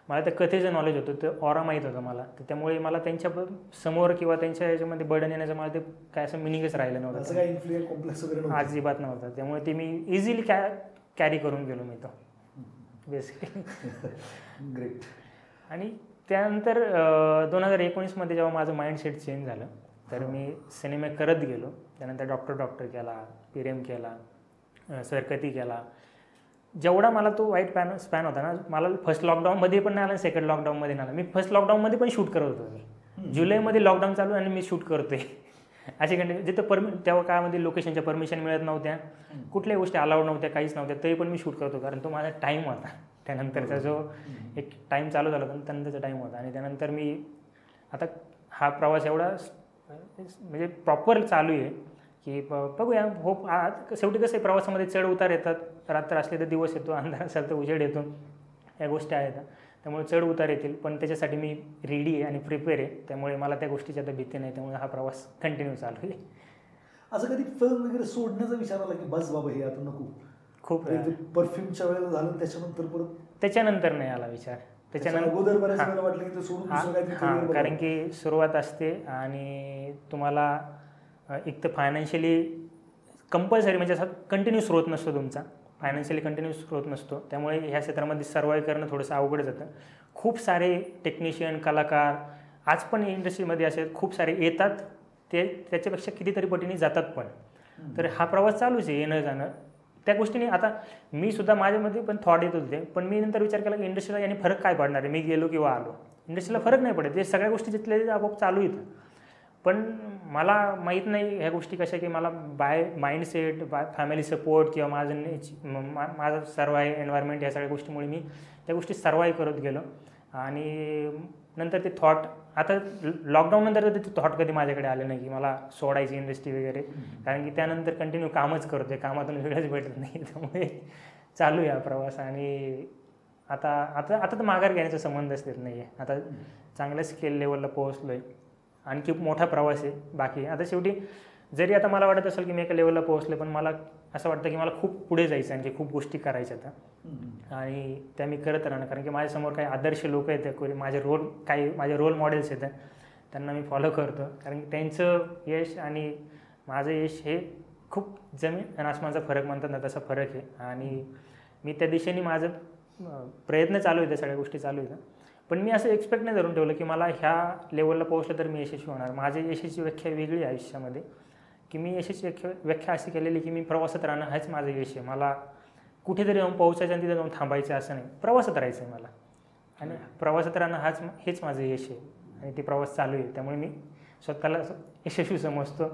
मला त्या कथेचं नॉलेज होतं, ते ऑरा माहीत होतं मला. तर त्यामुळे मला त्यांच्या समोर किंवा त्यांच्या याच्यामध्ये बर्डन येण्याचं मला ते काय असं मिनिंगच राहिलं नव्हतं, असं काय इन्फ्लुएन्स कॉम्प्लेक्स वगैरे अजिबात नव्हतं. त्यामुळे ते मी इझिली कॅरी करून गेलो मी तो बेसिकली. ग्रेट. आणि त्यानंतर 2019मध्ये जेव्हा माझं माइंडसेट चेंज झालं, तर मी सिनेमे करत गेलो. त्यानंतर डॉक्टर केला, पिरेम केला, सरकती केला. जेवढा मला तो वाईट स्पॅन होता ना, मला फर्स्ट लॉकडाऊनमध्ये पण नाही आला, सेकंड लॉकडाऊनमध्ये नाही आला. मी फर्स्ट लॉकडाऊनमध्ये पण शूट करत होतो. मी जुलैमध्ये लॉकडाऊन चालू आणि मी शूट करतोय अशी कंडिशन, जिथं तेव्हा काळामध्ये लोकेशनच्या परमिशन मिळत नव्हत्या, कुठल्याही गोष्टी अलाउड नव्हत्या, काहीच नव्हत्या, तरी पण मी शूट करतो, कारण तो माझा टाईम होता. त्यानंतरचा जो एक टाईम चालू झाला होता त्यानंतरचा टाईम होता. आणि त्यानंतर मी आता हा प्रवास एवढा म्हणजे प्रॉपर चालू आहे की बघूया. होप शेवटी कसं आहे, प्रवासामध्ये चढ उतार येतात, रात्र असले तर दिवस येतो, अंधार असेल तर उजेड येतो, या गोष्टी आहेत. त्यामुळे चढ उतार येतील, पण त्याच्यासाठी मी रेडी आहे आणि प्रिपेअर आहे. त्यामुळे मला त्या गोष्टीची आता भीती नाही, त्यामुळे हा प्रवास कंटिन्यू चालू आहे. असं कधी फिल्म वगैरे सोडण्याचा विचार आला की बस बाबा हे आता नको? खूप परफ्यूमच्या वेळेला झालं, त्याच्यानंतर परत त्याच्यानंतर नाही आला विचार. त्याच्यानंतर अगोदर बऱ्याच वेळेला वाटलं की ते सोडून दुसरं काहीतरी, कारण की सुरुवात असते आणि तुम्हाला एक तर फायनान्शियली कंपल्सरी, म्हणजे असा कंटिन्यू स्रोत नसतो तुमचा, फायनान्शियली कंटिन्यू स्रोत नसतो. त्यामुळे ह्या क्षेत्रामध्ये सर्वाईव्ह करणं थोडंसं अवघड जातं. खूप सारे टेक्निशियन, कलाकार आज पण इंडस्ट्रीमध्ये असे खूप सारे येतात, ते त्याच्यापेक्षा कितीतरी पटीने जातात पण. तर हा प्रवास चालूच आहे, येणं जाणं. त्या गोष्टीने आता मी सुद्धा माझ्यामध्ये पण थॉट येत होते, पण मी नंतर विचार केला की इंडस्ट्रीला याने फरक काय पडणार आहे, मी गेलो किंवा आलो, इंडस्ट्रीला फरक नाही पडत, ते सगळ्या गोष्टी जिथल्या आपोआप चालू येतं. पण मला माहीत नाही ह्या गोष्टी कशा, की मला माइंडसेट, फॅमिली सपोर्ट किंवा माझं सर्वाईव्ह एन्व्हायरमेंट, या सगळ्या गोष्टीमुळे मी त्या गोष्टी सर्वाईव्ह करत गेलो. आणि नंतर ते थॉट, आता लॉकडाऊननंतर ते थॉट कधी माझ्याकडे आले नाही की मला सोडायची इंडस्ट्री वगैरे, कारण की त्यानंतर कंटिन्यू कामच करतो आहे, कामातून वेळच भेटत नाही. त्यामुळे चालू आहे हा प्रवास. आणि आता आता आता तर माघार घेण्याचा संबंधच देत नाही आहे. आता चांगल्या स्केल लेवलला पोहोचलो आहे, आणखी मोठा प्रवास आहे बाकी. आता शेवटी जरी आता मला वाटत असेल की मी एका लेवलला पोहोचले, पण मला असं वाटतं की मला खूप पुढे जायचं, आणखी खूप गोष्टी करायच्या आता, आणि त्या मी करत राहणार. कारण की माझ्यासमोर काही आदर्श लोक आहेत, माझे रोल मॉडेल्स आहेत, त्यांना मी फॉलो करतो. कारण की त्यांचं यश आणि माझं यश हे खूप जमीन आणि आसमानचा फरक म्हणतात ना, तसा फरक आहे. आणि मी त्या दिशेने माझं प्रयत्न चालू आहे, त्या सगळ्या गोष्टी चालू आहेत. पण मी असं एक्सपेक्ट नाही धरून ठेवलं की मला ह्या लेवलला पोहोचलं तर मी यशस्वी होणार. माझ्या यशाची व्याख्या वेगळी आहे आयुष्यामध्ये, की मी यशाची व्याख्या अशी केलेली की मी प्रवासात राहणं हेच माझं यश आहे. मला कुठेतरी जाऊन पोहोचायचं आणि तिथे जाऊन थांबायचं असं नाही, प्रवासात राहायचं आहे मला. आणि प्रवासात राहणं हेच माझं यश आहे, आणि ते प्रवास चालू आहे. त्यामुळे मी स्वतःला यशस्वी समजतो.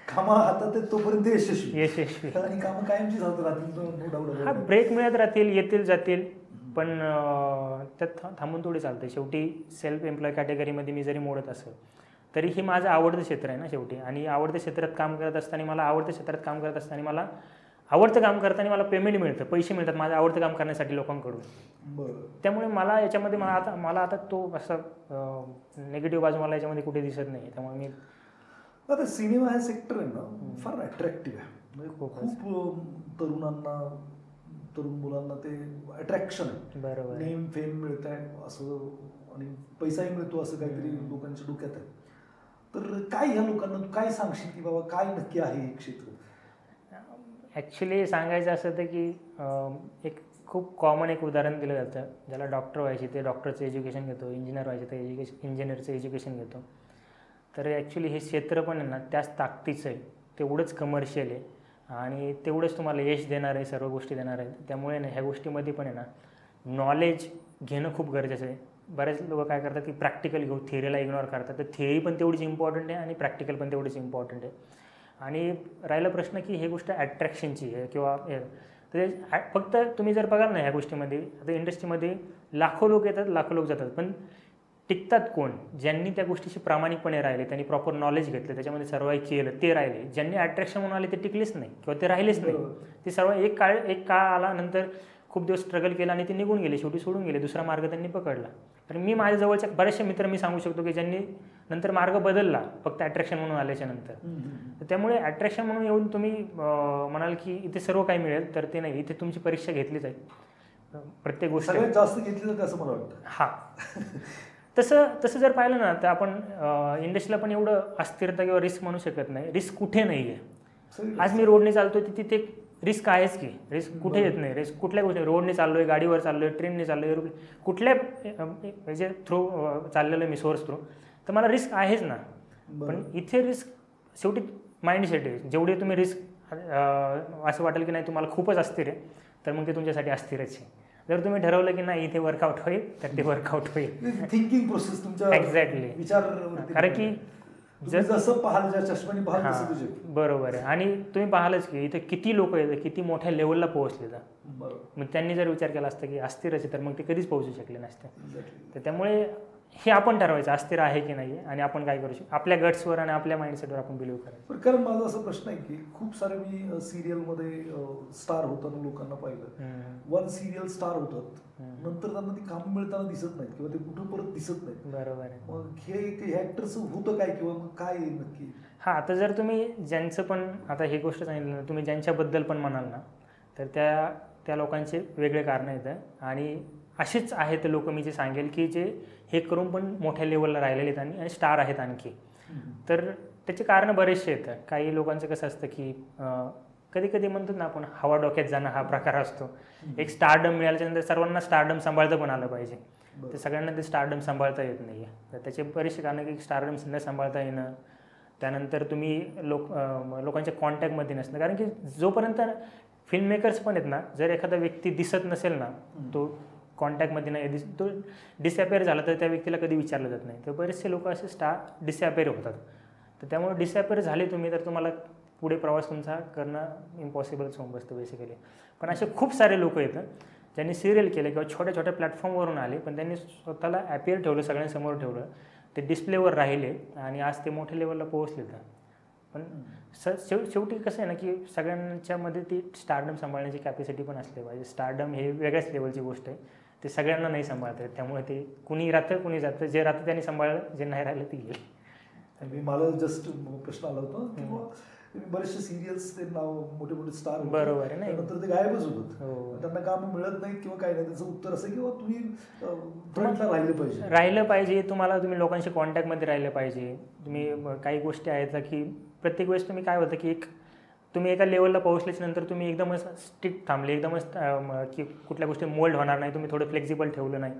कामं हातात तोपर्यंत यशस्वी आणि कामं कायमची चालत राहतील. हा ब्रेक मिळत राहतील, येतील जातील, पण त्यात थांबून थोडी चालतं. शेवटी सेल्फ एम्प्लॉय कॅटेगरीमध्ये मी जरी मोडत असेल तरी हे माझं आवडतं क्षेत्र आहे ना शेवटी. आणि आवडत्या क्षेत्रात काम करत असताना मला आवडतं काम करताना मला पेमेंट मिळतं, पैसे मिळतात माझं आवडतं काम करण्यासाठी लोकांकडून. त्यामुळे मला याच्यामध्ये मला आता तो असं निगेटिव्ह बाजू मला याच्यामध्ये कुठे दिसत नाही. त्यामुळे मी आता सिनेमा हा सेक्टर आहे ना फार अट्रॅक्टिव्ह आहे. म्हणजे खूप तरुण मुलांना ते अट्रॅक्शन आहे. बरोबर, नेम फेम मिळत आहे असं, आणि पैसाही मिळतो असं काहीतरी लोकांच्या डोक्यात आहे. तर काय ह्या लोकांना तू काय सांगशील की बाबा काय नक्की आहे हे क्षेत्र? ॲक्च्युली सांगायचं असं तर की एक खूप कॉमन एक उदाहरण दिलं जातं, ज्याला डॉक्टर व्हायचे ते डॉक्टरचं एज्युकेशन घेतो, इंजिनियर व्हायचे ते इंजिनियरचं एज्युकेशन घेतो. तर ॲक्च्युली हे क्षेत्र पण आहे ना त्याच ताकदीचं आहे, तेवढंच कमर्शियल आहे. आणि तेवढंच तुम्हाला यश देणार आहे, सर्व गोष्टी देणार आहेत. त्यामुळे ना ह्या गोष्टीमध्ये पण आहे ना नॉलेज घेणं खूप गरजेचं आहे. बरेच लोक काय करतात की प्रॅक्टिकल घेऊ, थिअरीला इग्नोर करतात. तर थिअरी पण तेवढीच इम्पॉर्टंट आहे आणि प्रॅक्टिकल पण तेवढीच इम्पॉर्टंट आहे. आणि राहिला प्रश्न की हे गोष्ट ॲट्रॅक्शनची आहे किंवा तर फक्त तुम्ही जर बघाल ना ह्या गोष्टीमध्ये, आता इंडस्ट्रीमध्ये लाखो लोक येतात, लाखो लोक जातात, पण टिकतात कोण? ज्यांनी त्या गोष्टीशी प्रामाणिकपणे राहिले, त्यांनी प्रॉपर नॉलेज घेतलं, त्याच्यामध्ये सर्वाईव्ह केलं, ते राहिले. ज्यांनी अट्रॅक्शन म्हणून आले ते टिकलेच नाही किंवा ते राहिलेच नाही. ते सर्व एक काळ आला, नंतर खूप दिवस स्ट्रगल केला आणि ते निघून गेले, शेवटी सोडून गेले, दुसरा मार्ग त्यांनी पकडला. तर मी माझ्या जवळच्या बरेचसे मित्र मी सांगू शकतो की ज्यांनी नंतर मार्ग बदलला फक्त अट्रॅक्शन म्हणून आल्याच्या नंतर. तर त्यामुळे अट्रॅक्शन म्हणून येऊन तुम्ही म्हणाल की इथे सर्व काही मिळेल, तर ते नाही. इथे तुमची परीक्षा घेतलीच आहे प्रत्येक गोष्ट, सगळ्यात जास्त घेतली जाते असं मला वाटतं. हां, तसं जर पाहिलं ना तर आपण इंडस्ट्रीला पण एवढं अस्थिरता किंवा रिस्क म्हणू शकत नाही. रिस्क कुठे नाही आहे. आज मी रोडने चालतोय तिथे रिस्क आहेच की. रिस्क कुठे येत नाही. रिस्क कुठल्या गोष्टी, रोडने चाललोय, गाडीवर चाललोय, ट्रेनने चाललोय, कुठल्या म्हणजे थ्रू चाललेलं मी सोर्स थ्रू, तर मला रिस्क आहेच ना. पण इथे रिस्क शेवटी माइंडसेट आहे. जेवढे तुम्ही रिस्क असं वाटेल की नाही तुम्हाला खूपच अस्थिर आहे, तर मग ते तुमच्यासाठी अस्थिरच आहे. जर तुम्ही ठरवलं की नाही इथे वर्कआउट होईल, तर ते वर्कआउट होईल. थिंकिंग प्रोसेस तुमच्या एक्झॅक्टली विचार, कारण की जसं पाहाल, ज्या चष्म्याने पाहाल तसं तुझे. बरोबर आहे. आणि तुम्ही पाहालच की इथे किती लोक आहेत, किती मोठ्या लेवलला पोहोचले तर. मग त्यांनी जर विचार केला असता की अस्थिरच आहे, तर मग ते कधीच पोहोचू शकले नसते. तर त्यामुळे हे आपण ठरवायचं अस्थिर आहे की नाही, आणि आपण काय करू शकतो आपल्या गट्सवर आणि आपल्या माइंडसेटवर आपण बिलीव्ह करायचं. कारण माझा असा प्रश्न आहे की खूप सारे मी सिरियलमध्ये स्टार होताना लोकांना पाहिलं, वन सिरियल स्टार होतात, नंतर त्यांना ती काम मिळताना दिसत नाहीत किंवा ते कुठं परत दिसत नाहीत. बरोबर आहे. मग हे ऍक्टरचं होतं काय किंवा मग काय नक्की? हां, आता जर तुम्ही ज्यांचं पण आता ही गोष्ट सांगितलं ना, तुम्ही ज्यांच्याबद्दल पण म्हणाल ना, तर त्या लोकांचे वेगळे कारणं येतं. आणि असेच आहेत लोक मी जे सांगेल की जे हे करून पण मोठ्या लेवलला राहिलेले आहेत आणि स्टार आहेत आणखी. तर त्याचे कारणं बरेचसे येतात. काही लोकांचं कसं असतं की कधी कधी म्हणतो ना आपण हवा डोक्यात जाणं हा प्रकार असतो. एक स्टारडम मिळाल्याच्यानंतर सर्वांना स्टारडम सांभाळता पण आलं पाहिजे, तर सगळ्यांना ते स्टारडम सांभाळता येत नाही आहे. तर त्याचे बरेचसे कारणं की स्टारडम न सांभाळता येणं, त्यानंतर तुम्ही लोकांच्या कॉन्टॅक्टमध्ये नसणं. कारण की जोपर्यंत फिल्म मेकर्स पण आहेत ना, जर एखादा व्यक्ती दिसत नसेल ना, तो कॉन्टॅक्टमध्ये नाही, तो डिसअपेअर झाला तर त्या व्यक्तीला कधी विचारलं जात नाही. तर बरेचसे लोक असे डिसअपेअर होतात. तर त्यामुळे डिसअपेअर झाले तुम्ही, तर तुम्हाला पुढे प्रवास तुमचा करणं इम्पॉसिबलच होऊन बसतं बेसिकली. पण असे खूप सारे लोक येतं ज्यांनी सिरियल केले किंवा छोट्या छोट्या प्लॅटफॉर्मवरून आले, पण त्यांनी स्वतःला ॲपियर ठेवलं, सगळ्यांसमोर ठेवलं, ते डिस्प्लेवर राहिले आणि आज ते मोठ्या लेवलला पोहोचले. तर पण शेवटी कसं आहे ना की सगळ्यांच्यामध्ये ती स्टारडम सांभाळण्याची कॅपॅसिटी पण असली पाहिजे. स्टारडम हे वेगळ्याच लेवलची गोष्ट आहे, ते सगळ्यांना नाही सांभाळता येत. त्यामुळे ते कुणी राहतं कुणी जातं, जे राहतं त्यांनी सांभाळलं, जे नाही राहिलं ते गेलं. मला जस्ट प्रश्न आला होता की बरेचसे सिरियल्स ते नाव मोठे मोठे स्टार, बरोबर आहे, नाही नंतर ते गायबच होतात, त्यांना काम मिळत नाही किंवा काय नाही. त्याचं उत्तर असं किंवा तुम्ही फ्रंटला राहिलं पाहिजे, तुम्ही लोकांशी कॉन्टॅक्टमध्ये राहिलं पाहिजे. तुम्ही काही गोष्टी आहेत की प्रत्येक वेळेस तुम्ही काय होतं की तुम्ही एका लेवलला पोहोचल्याच्या नंतर तुम्ही एकदमच स्ट्रिक्ट थांबले, एकदमच की कुठल्या गोष्टी मोल्ड होणार नाही, तुम्ही थोडं फ्लेक्झिबल ठेवलं नाही,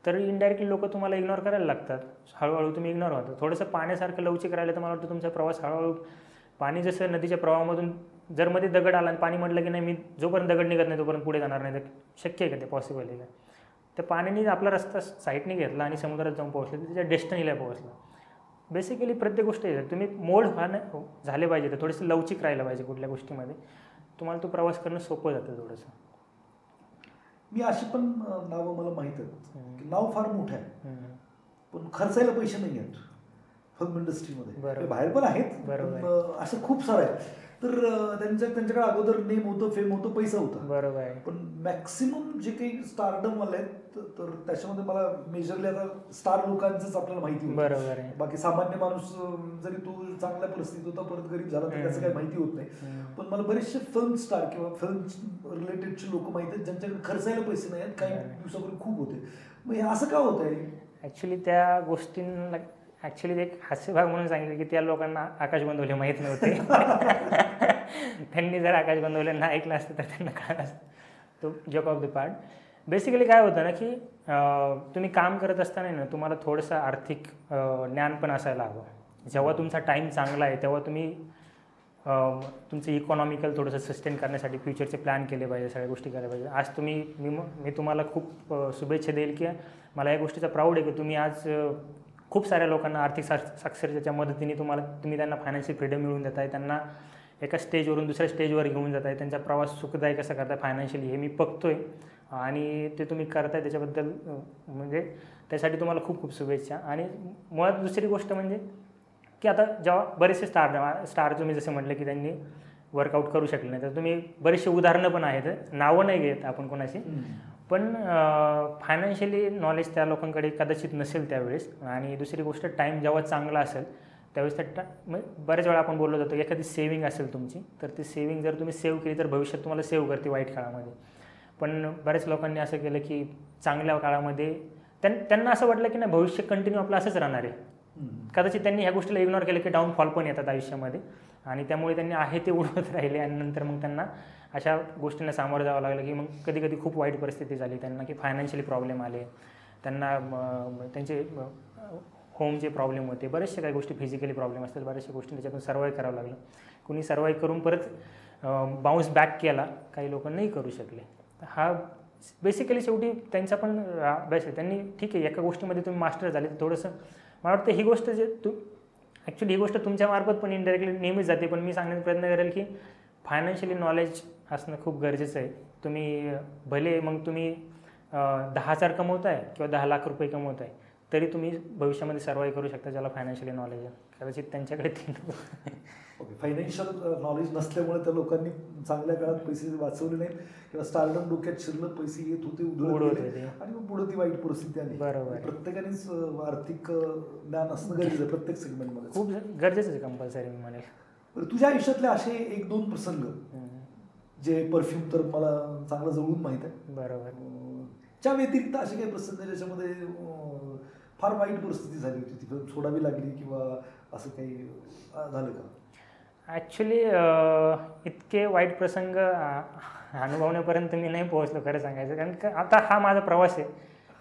तर इनडायरेक्टली लोक तुम्हाला इग्नोर करायला लागतात. हळूहळू तुम्ही इग्नोर होता. थोडंसं पाण्यासारखं लवचिक राहिलं तर मला वाटतं तुमचा प्रवास हळूहळू, पाणी जसं नदीच्या प्रवाहामधून जर मध्ये दगड आला आणि पाणी म्हटलं की नाही मी जोपर्यंत दगड निघत नाही तोपर्यंत पुढे जाणार नाही, तर शक्य आहे का ते? पॉसिबल आहे का? तर पाण्याने आपला रस्ता साईडने घेतला आणि समुद्रात जाऊन पोहोचले, तर त्याच्या डेस्टिनीला पोहोचला. बेसिकली प्रत्येक गोष्ट आहे, तुम्ही मोल्ड झाले पाहिजे, तर थोडंसं लवचिक राहिलं पाहिजे कुठल्या गोष्टीमध्ये, तुम्हाला तो प्रवास करणं सोपं जातं थोडंसं. मी अशी पण नावं मला माहीत आहेत की नाव फार मोठं आहे पण खर्चायला पैसे नाही आहेत फिल्म इंडस्ट्रीमध्ये. बाहेर पण आहेत, असं खूप सारं आहे. तर त्यांच्याकडे अगोदर नेम होतं, फेम होतं, पैसा होता. बरोबर आहे. पण मॅक्सिमम जे काही स्टारडम वाले आहेत तर त्याच्यामध्ये मला मेजरली आता स्टार लोकांचंच आपल्याला माहिती होतं. बरोबर आहे. बाकी सामान्य माणूस जरी तो चांगल्या परिस्थितीत होता परत गरीब झाला तर त्याचं काही माहिती होत नाही. पण मला बरेचसे फिल्म स्टार किंवा फिल्म रिलेटेडचे लोक माहिती आहेत ज्यांच्याकडे खर्चायला पैसे नाही आहेत, काही दिवसापूर्वी खूप होते. मग हे असं का होत आहे? ॲक्च्युली त्या गोष्टींना ॲक्च्युली एक हास्यभाग म्हणून सांगितलं की त्या लोकांना आकाश बंधवले माहीत नव्हते. त्यांनी जर आकाश बंधवलेंना ऐकलं असतं तर त्यांना कळलं असतं. तो joke of the part. Basically काय होतं ना की तुम्ही काम करत असताना ना तुम्हाला थोडंसं आर्थिक ज्ञान पण असायला हवं. जेव्हा तुमचा टाईम चांगला आहे तेव्हा तुम्ही तुमचं इकॉनॉमिकल थोडंसं सस्टेन करण्यासाठी फ्युचरचे प्लॅन केले पाहिजे, सगळ्या गोष्टी केल्या पाहिजे. आज तुम्ही मी तुम्हाला खूप शुभेच्छा देईल की मला या गोष्टीचा प्राऊड आहे की तुम्ही आज खूप साऱ्या लोकांना आर्थिक साक्षरतेच्या मदतीने तुम्ही त्यांना फायनान्शियल फ्रीडम मिळवून देताय, त्यांना एका स्टेजवरून दुसऱ्या स्टेजवर घेऊन जात आहे, त्यांचा प्रवास सुखदायक कसा करताय फायनान्शियली हे मी बघतोय आणि ते तुम्ही करताय त्याच्याबद्दल म्हणजे त्यासाठी तुम्हाला खूप खूप शुभेच्छा. आणि मुळात दुसरी गोष्ट म्हणजे की आता जेव्हा बरेचसे स्टार तुम्ही जसे म्हटलं की त्यांनी वर्कआउट करू शकले नाही, तर तुम्ही बरेचसे उदाहरणं पण आहेत, नावं नाही घेत आपण कोणाशी, पण फायनान्शियली नॉलेज त्या लोकांकडे कदाचित नसेल त्यावेळेस. आणि दुसरी गोष्ट टाईम जेव्हा चांगला असेल त्यावेळेस बऱ्याच वेळा आपण बोललो जातो एखादी सेविंग असेल तुमची, तर ती सेविंग जर तुम्ही सेव्ह केली तर भविष्यात तुम्हाला सेव्ह करते वाईट काळामध्ये. पण बऱ्याच लोकांनी असं केलं की चांगल्या काळामध्ये त्यांना असं वाटलं की नाही भविष्य कंटिन्यू आपलं असंच राहणार आहे. कदाचित त्यांनी ह्या गोष्टीला इग्नोर केलं की डाऊनफॉल पण येतात आयुष्यामध्ये आणि त्यामुळे त्यांनी आहे ते उडवत राहिले आणि नंतर मग त्यांना अशा गोष्टींना सामोरं जावं लागलं की मग कधी कधी खूप वाईट परिस्थिती झाली त्यांना, की फायनान्शियली प्रॉब्लेम आले त्यांना, त्यांचे होमचे प्रॉब्लेम होते, बरेचशा काही गोष्टी फिजिकली प्रॉब्लेम असतात, बऱ्याचशा गोष्टी त्याच्यातून सर्वाईव्ह करावं लागलं. कुणी सर्वाईव्ह करून परत बाउन्स बॅक केला, काही लोक नाही करू शकले. हा बेसिकली शेवटी त्यांचा पण अभ्यास आहे. त्यांनी ठीक आहे एका गोष्टीमध्ये तुम्ही मास्टर झाले, थोडंसं मला वाटतं ही गोष्ट ॲक्च्युली ही गोष्ट तुमच्यामार्फत पण इनडायरेक्टली नेहमीच जाते, पण मी सांगण्याचा प्रयत्न करेल की फायनान्शियली नॉलेज असणं खूप गरजेचं आहे. तुम्ही भले मग तुम्ही 10,000 कमवताय किंवा 10 लाख रुपये कमवताय तरी तुम्ही भविष्यामध्ये सर्वाईव्ह करू शकता ज्याला फायनान्शियली नॉलेज आहे. कदाचित त्यांच्याकडे ओके, फायनान्शियल नॉलेज नसल्यामुळे त्या लोकांनी चांगल्या काळात पैसे वाचवले नाहीत किंवा स्टार्टअप डोक्यात शिरलं, पैसे येत होते उधळत गेले आणि मग पुढे ती वाईट परिस्थिती आली. बरोबर, प्रत्येकानेच आर्थिक ज्ञान असणं गरजेचं आहे प्रत्येक सेगमेंटमध्ये, खूप गरजेचं आहे, कंपल्सरी मी म्हणेल. तुझ्या आयुष्यातले असे 1-2 प्रसंग जे परफ्यूम तर मला चांगलं जवळून माहीत आहे, बरोबर, च्या व्यतिरिक्त असे काही प्रसंग ज्याच्यामध्ये फार वाईट परिस्थिती झाली होती, तिथं सोडावी लागली किंवा असं काही झालं का? ॲक्च्युली इतके वाईट प्रसंग अनुभवण्यापर्यंत मी नाही पोहोचलो खरं सांगायचं, कारण का आता हा माझा प्रवास आहे.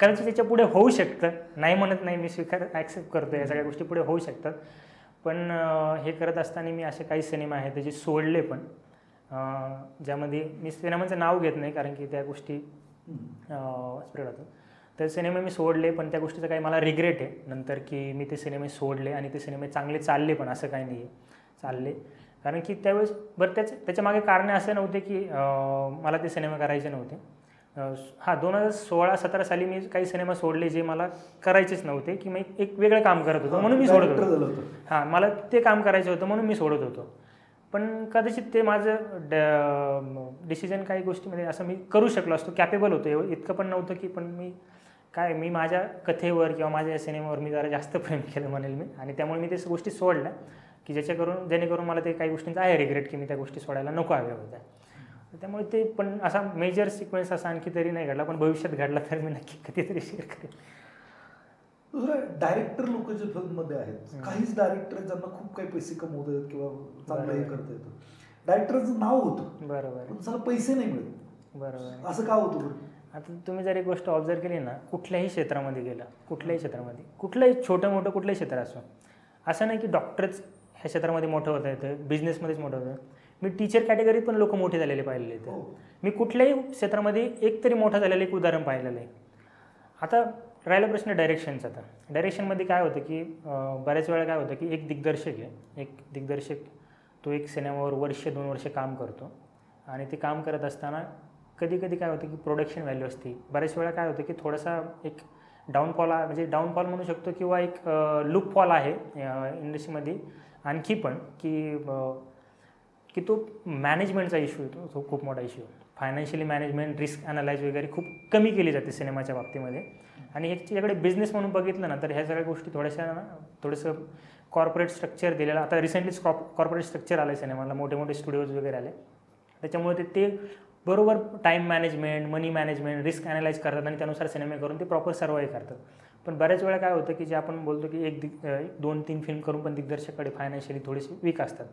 कदाचित त्याच्या पुढे होऊ शकतं, नाही म्हणत नाही, मी ॲक्सेप्ट करतो या सगळ्या गोष्टी पुढे होऊ शकतात. पण हे करत असताना मी असे काही सिनेमा आहेत जे सोडले पण, ज्यामध्ये मी सिनेमाचं नाव घेत नाही कारण की त्या गोष्टी स्प्रेड होतात. तर सिनेमे मी सोडले पण त्या गोष्टीचं काही मला रिग्रेट आहे नंतर की मी ते सिनेमे सोडले आणि ते सिनेमे चांगले चालले पण, असं काही नाही आहे, चालले. कारण की त्यावेळेस बरं त्याच्या मागे कारणे असे नव्हते की मला ते सिनेमा करायचे नव्हते. 2016-17 साली मी काही सिनेमा सोडले जे मला करायचेच नव्हते, की मी एक वेगळं काम करत होतो म्हणून मी सोडत होतो. मला ते काम करायचं होतं म्हणून मी सोडत होतो. पण कदाचित ते माझं डिसिजन काही गोष्टीमध्ये असं मी करू शकलो असतो, कॅपेबल होतो, इतकं पण नव्हतं की, पण मी माझ्या कथेवर किंवा माझ्या या सिनेमावर मी जरा जास्त प्रेम केलं म्हणेल मी, आणि त्यामुळे मी ते गोष्टी सोडल्या की जेणेकरून मला ते काही गोष्टींचा आहे रिग्रेट की मी त्या गोष्टी सोडायला नको हव्या होत्या. त्यामुळे ते पण असा मेजर सिक्वेन्स असा आणखी तरी नाही घडला, पण भविष्यात घडला तर मी नक्की कधीतरी शेअर करेन. दुसरं डायरेक्टर लोक जे फिल्ममध्ये आहेत, काहीच डायरेक्टर ज्यांना खूप काही पैसे कमवत आहेत किंवा चांगलं हे करता येतं, डायरेक्टरचं नाव होतं बरोबर, पण त्याला पैसे नाही मिळत, बरोबर, असं का होतं? आता तुम्ही जर एक गोष्ट ऑब्झर्व केली ना, कुठल्याही क्षेत्रामध्ये गेलं, कुठलंही छोटं मोठं कुठलंही क्षेत्र असो, असं नाही की डॉक्टरच ह्या क्षेत्रामध्ये मोठं होतं येतं, बिझनेसमध्येच मोठं होतं. मी टीचर कॅटेगरीत पण लोक मोठे झालेले पाहिलेले आहेत. मी कुठल्याही क्षेत्रामध्ये एक तरी मोठं झालेलं एक उदाहरण पाहिलेलं आहे. आता राहिला प्रश्न डायरेक्शनचा. आता डायरेक्शनमध्ये काय होतं की बऱ्याच वेळा काय होतं की एक दिग्दर्शक तो एक सिनेमावर 1-2 वर्ष काम करतो आणि ते काम करत असताना कधी कधी काय होतं की प्रोडक्शन व्हॅल्यू असते. बऱ्याच वेळा काय होतं की थोडासा एक डाऊनफॉल म्हणू शकतो किंवा एक लूप फॉल आहे इंडस्ट्रीमध्ये आणखी पण, की तो मॅनेजमेंटचा इश्यू येतो, तो खूप मोठा issue. Financially management, risk analyse वगैरे खूप कमी केली जाते सिनेमाच्या बाबतीमध्ये. आणि ह्याच्याकडे बिझनेस म्हणून बघितलं ना तर ह्या सगळ्या गोष्टी थोडंसं कॉर्पोरेट स्ट्रक्चर दिलेलं. आता रिसेंटलीच कॉर्पोरेट स्ट्रक्चर आलं आहे सिनेमाला, मोठे स्टुडिओज वगैरे आले, त्याच्यामुळे ते बरोबर टाईम मॅनेजमेंट, मनी मॅनेजमेंट, रिस्क ॲनालाइज करतात आणि त्यानुसार सिनेमे करून ते प्रॉपर सर्वाईव्ह करतात. पण बऱ्याच वेळा काय होतं की जे आपण बोलतो की 1-2-3 फिल्म करून पण दिग्दर्शकाकडे फायनान्शियली थोडीशी वीक असतात.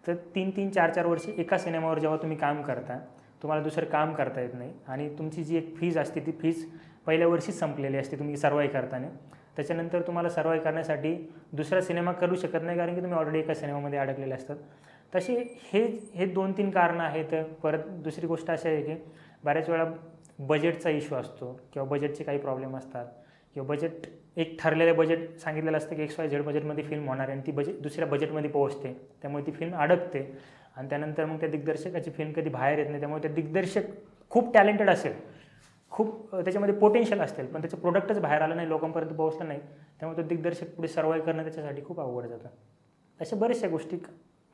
तर 3-3, 4-4 वर्षे एका सिनेमावर जेव्हा तुम्ही काम करता, तुम्हाला दुसरं काम करता येत नाही आणि तुमची जी एक फीज असते ती फीज पहिल्या वर्षीच संपलेली असते तुम्ही सर्वाईव्ह करताना. त्याच्यानंतर तुम्हाला सर्वाईव्ह करण्यासाठी दुसरा सिनेमा करू शकत नाही कारण की तुम्ही ऑलरेडी एका सिनेमामध्ये अडकलेले असतात. तसे हे 2-3 कारणं आहेत. परत दुसरी गोष्ट अशी आहे की बऱ्याच वेळा बजेटचा इश्यू असतो किंवा बजेटचे काही प्रॉब्लेम असतात किंवा बजेट एक ठरलेलं बजेट सांगितलेलं असतं की XYZ बजेटमध्ये फिल्म होणार आहे आणि ती बजेट दुसऱ्या बजेटमध्ये पोहोचते, त्यामुळे ती फिल्म अडकते आणि त्यानंतर मग त्या दिग्दर्शकाची फिल्म कधी बाहेर येत नाही. त्यामुळे त्या दिग्दर्शक खूप टॅलेंटेड असेल, खूप त्याच्यामध्ये पोटेन्शियल असेल, पण त्याचं प्रोडक्टच बाहेर आलं नाही, लोकांपर्यंत पोहोचलं नाही, त्यामुळे तो दिग्दर्शक पुढे सर्वाईव्ह करणं त्याच्यासाठी खूप अवघड जातं. अशा बऱ्याचशा गोष्टी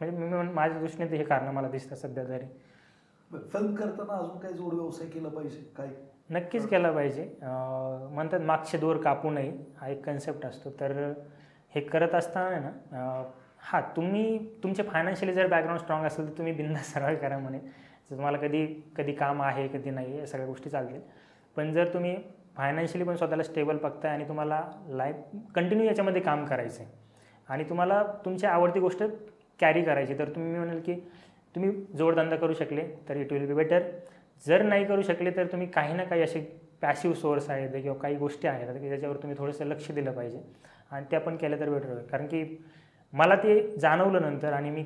म्हणजे माझ्या दृष्टीने हे कारणं मला दिसतात सध्या तरी. फिल्म करताना अजून काही जोड व्यवसाय केला पाहिजे काय? नक्कीच केला पाहिजे. म्हणतात मागचे दोर कापू नये, हा एक कन्सेप्ट असतो. तर हे करत असताना ना हां, तुम्ही तुमचे फायनान्शियली जर बॅकग्राऊंड स्ट्रॉंग असेल तर तुम्ही बिनधास्त सर्वाईव्ह करा म्हणे. जर तुम्हाला कधी काम आहे कधी नाही या सगळ्या गोष्टी चालतील. पण जर तुम्ही फायनान्शियली पण स्वतःला स्टेबल बघताय आणि तुम्हाला लाईफ कंटिन्यू याच्यामध्ये काम करायचं आहे आणि तुम्हाला तुमची आवडती गोष्ट कॅरी करायची, तर तुम्ही म्हणाल की तुम्ही जोडधंदा करू शकले तर इट विल बी बेटर. जर नाही करू शकले तर तुम्ही काही ना काही असे पॅसिव्ह सोर्स आहेत किंवा काही गोष्टी आहेत की ज्याच्यावर तुम्ही थोडंसं लक्ष दिलं पाहिजे आणि त्या पण केल्या तर बेटर होईल. कारण की मला ते जाणवलं नंतर आणि मी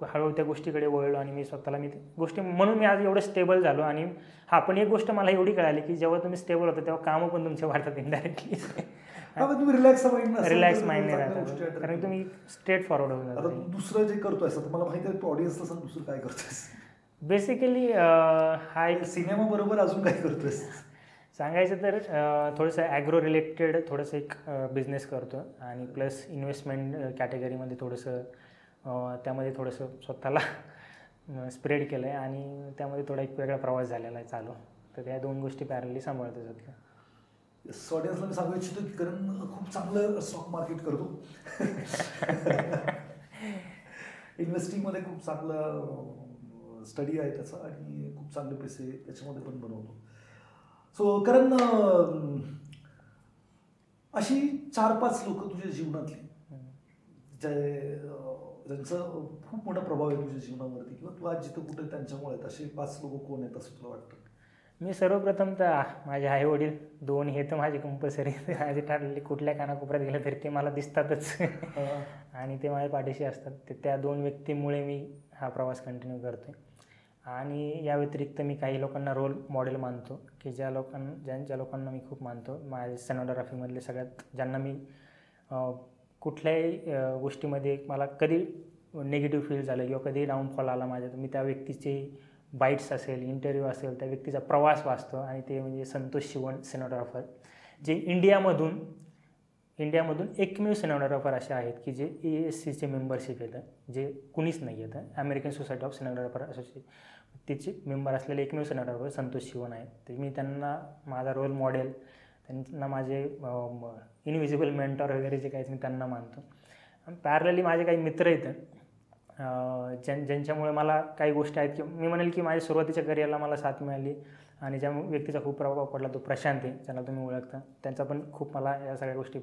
हळूहळू त्या गोष्टीकडे वळलो आणि मी स्वतःला गोष्टी म्हणून मी आज एवढं स्टेबल झालो. आणि हां, पण एक गोष्ट मला एवढी कळाली की जेव्हा तुम्ही स्टेबल होता तेव्हा कामं पण तुमचे वाढतात इनडायरेक्टली. तुम्ही रिलॅक्स माइंड नाही राहतात कारण तुम्ही स्ट्रेट फॉरवर्ड होऊन जाता. दुसरं जे करतोय मला माहिती आहे ऑडियन्सला सांग दुसरं काय करतोय. बेसिकली हा एक सिनेमा बरोबर अजून काय करतोय सांगायचं तर थोडंसं ॲग्रो रिलेटेड थोडंसं एक बिझनेस करतो आणि प्लस इन्व्हेस्टमेंट कॅटेगरीमध्ये थोडंसं त्यामध्ये थोडंसं स्वतःला स्प्रेड केलं आहे आणि त्यामध्ये थोडा एक वेगळा प्रवास झालेला आहे चालू. तर त्या 2 गोष्टी पॅरलली सांभाळतो सध्या. ऑडियन्सला मी सांगू इच्छितो की करण खूप चांगलं स्टॉक मार्केट करतो. इन्व्हेस्टिंगमध्ये खूप चांगलं स्टडी आहे त्याचा आणि खूप चांगले पैसे त्याच्यामध्ये पण बनवतो. सो करण अशी 4-5 लोक तुझ्या जीवनातली ज्यांचं खूप मोठा प्रभाव आहे तुझ्या जीवनावरती किंवा तू आज जिथं कुठे त्यांच्यामुळे आहेत, असे 5 लोक कोण आहेत असं तुला वाटतं? मी सर्वप्रथम तर माझे आई वडील 2 हे तर माझे कंपल्सरी. माझे ठरलेले कुठल्या कानाकोपऱ्यात गेलं तरी ते मला दिसतातच आणि ते माझ्या पाठीशी असतात. ते त्या 2 व्यक्तींमुळे मी हा प्रवास कंटिन्यू करतो आहे. आणि या व्यतिरिक्त मी काही लोकांना रोल मॉडेल मानतो की ज्या लोकांना मी खूप मानतो. माझ्या सिनेमॅटोग्राफीमधले सगळ्यात ज्यांना मी कुठल्याही गोष्टीमध्ये मला कधी निगेटिव्ह फील झालं किंवा कधी डाऊनफॉल आला माझ्या, तर मी त्या व्यक्तीचे बाईट्स असेल, इंटरव्ह्यू असेल, त्या व्यक्तीचा प्रवास वाचतो आणि ते म्हणजे संतोष शिवण सिनेमॅटोग्राफर, जे इंडियामधून एकमेव सिनेमॅटोग्राफर असे आहेत की जे ASCचे मेंबरशिप येतं, जे कुणीच नाही येतं. American society of cinematographer association तिचे मेंबर असलेले एकमेव सिनेमॅटोग्राफर संतोष शिवण आहेत. तर मी त्यांना माझा रोल मॉडेल, त्यांना माझे इनविजिबल मेंटॉर वगैरे जे काही मी त्यांना मानतो. पॅरलली माझे काही मित्र येतं ज्यांच्यामुळे मला काही गोष्टी आहेत की मी म्हणेल की माझ्या सुरुवातीच्या करिअरला मला साथ मिळाली आणि ज्या व्यक्तीचा खूप प्रभाव पडला तो प्रशांत आहे, ज्याला तुम्ही ओळखता. त्यांचा पण खूप मला या सगळ्या गोष्टी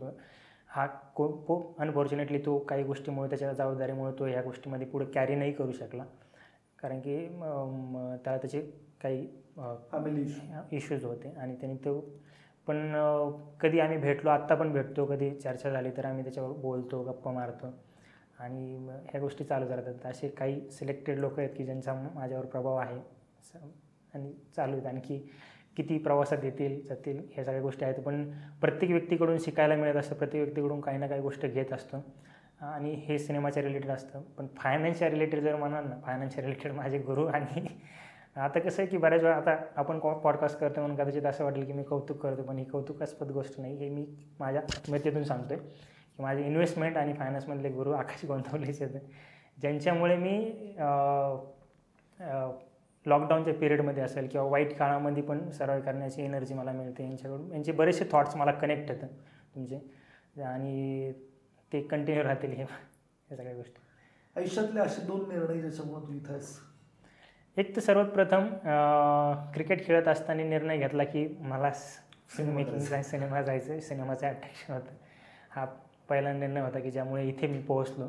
हा खूप अनफॉर्च्युनेटली तो काही गोष्टीमुळे त्याच्या जबाबदारीमुळे तो ह्या गोष्टीमध्ये पुढे कॅरी नाही करू शकला कारण की त्याला त्याचे काही फॅमिली इश्यूज होते आणि त्यांनी तो पण कधी आम्ही भेटलो, आत्ता पण भेटतो, कधी चर्चा झाली तर आम्ही त्याच्यावर बोलतो, गप्पा मारतो आणि ह्या गोष्टी चालू राहतात. असे काही सिलेक्टेड लोक आहेत की ज्यांचा माझ्यावर प्रभाव आहे आणि चालू आहेत. आणखी किती प्रवासात येतील जातील ह्या सगळ्या गोष्टी आहेत, पण प्रत्येक व्यक्तीकडून शिकायला मिळत असतं, प्रत्येक व्यक्तीकडून काही ना काही गोष्ट घेत असतो आणि हे सिनेमाच्या रिलेटेड असतं. पण फायनान्सच्या रिलेटेड जर म्हणाल ना, फायनान्सच्या रिलेटेड माझे गुरु. आणि आता कसं आहे की बऱ्याच वेळा आता आपण पॉडकास्ट करतो म्हणून कदाचित असं वाटेल की मी कौतुक करतो, पण ही कौतुकास्पद गोष्ट नाही. हे मी माझ्या आत्मीयतेतून सांगतो आहे की माझे इन्व्हेस्टमेंट आणि फायनान्समधले गुरु आकाश गोंधवलेच आहेत, ज्यांच्यामुळे मी लॉकडाऊनच्या पिरियडमध्ये असेल किंवा वाईट काळामध्ये पण सर्वाईव्ह करण्याची एनर्जी मला मिळते यांच्याकडून. यांचे बरेचसे थॉट्स मला कनेक्ट होतात तुमचे आणि ते कंटिन्यू राहतील हे सगळ्या गोष्टी. आयुष्यातले असे 2 निर्णय ज्याच्यामुळे तू इथं आहेस? एक तर सर्वात प्रथम क्रिकेट खेळत असताना निर्णय घेतला की मला सिनेमा जायचं, सिनेमाचं अट्रॅक्शन होतं. हा पहिला निर्णय होता की ज्यामुळे इथे मी पोहोचलो.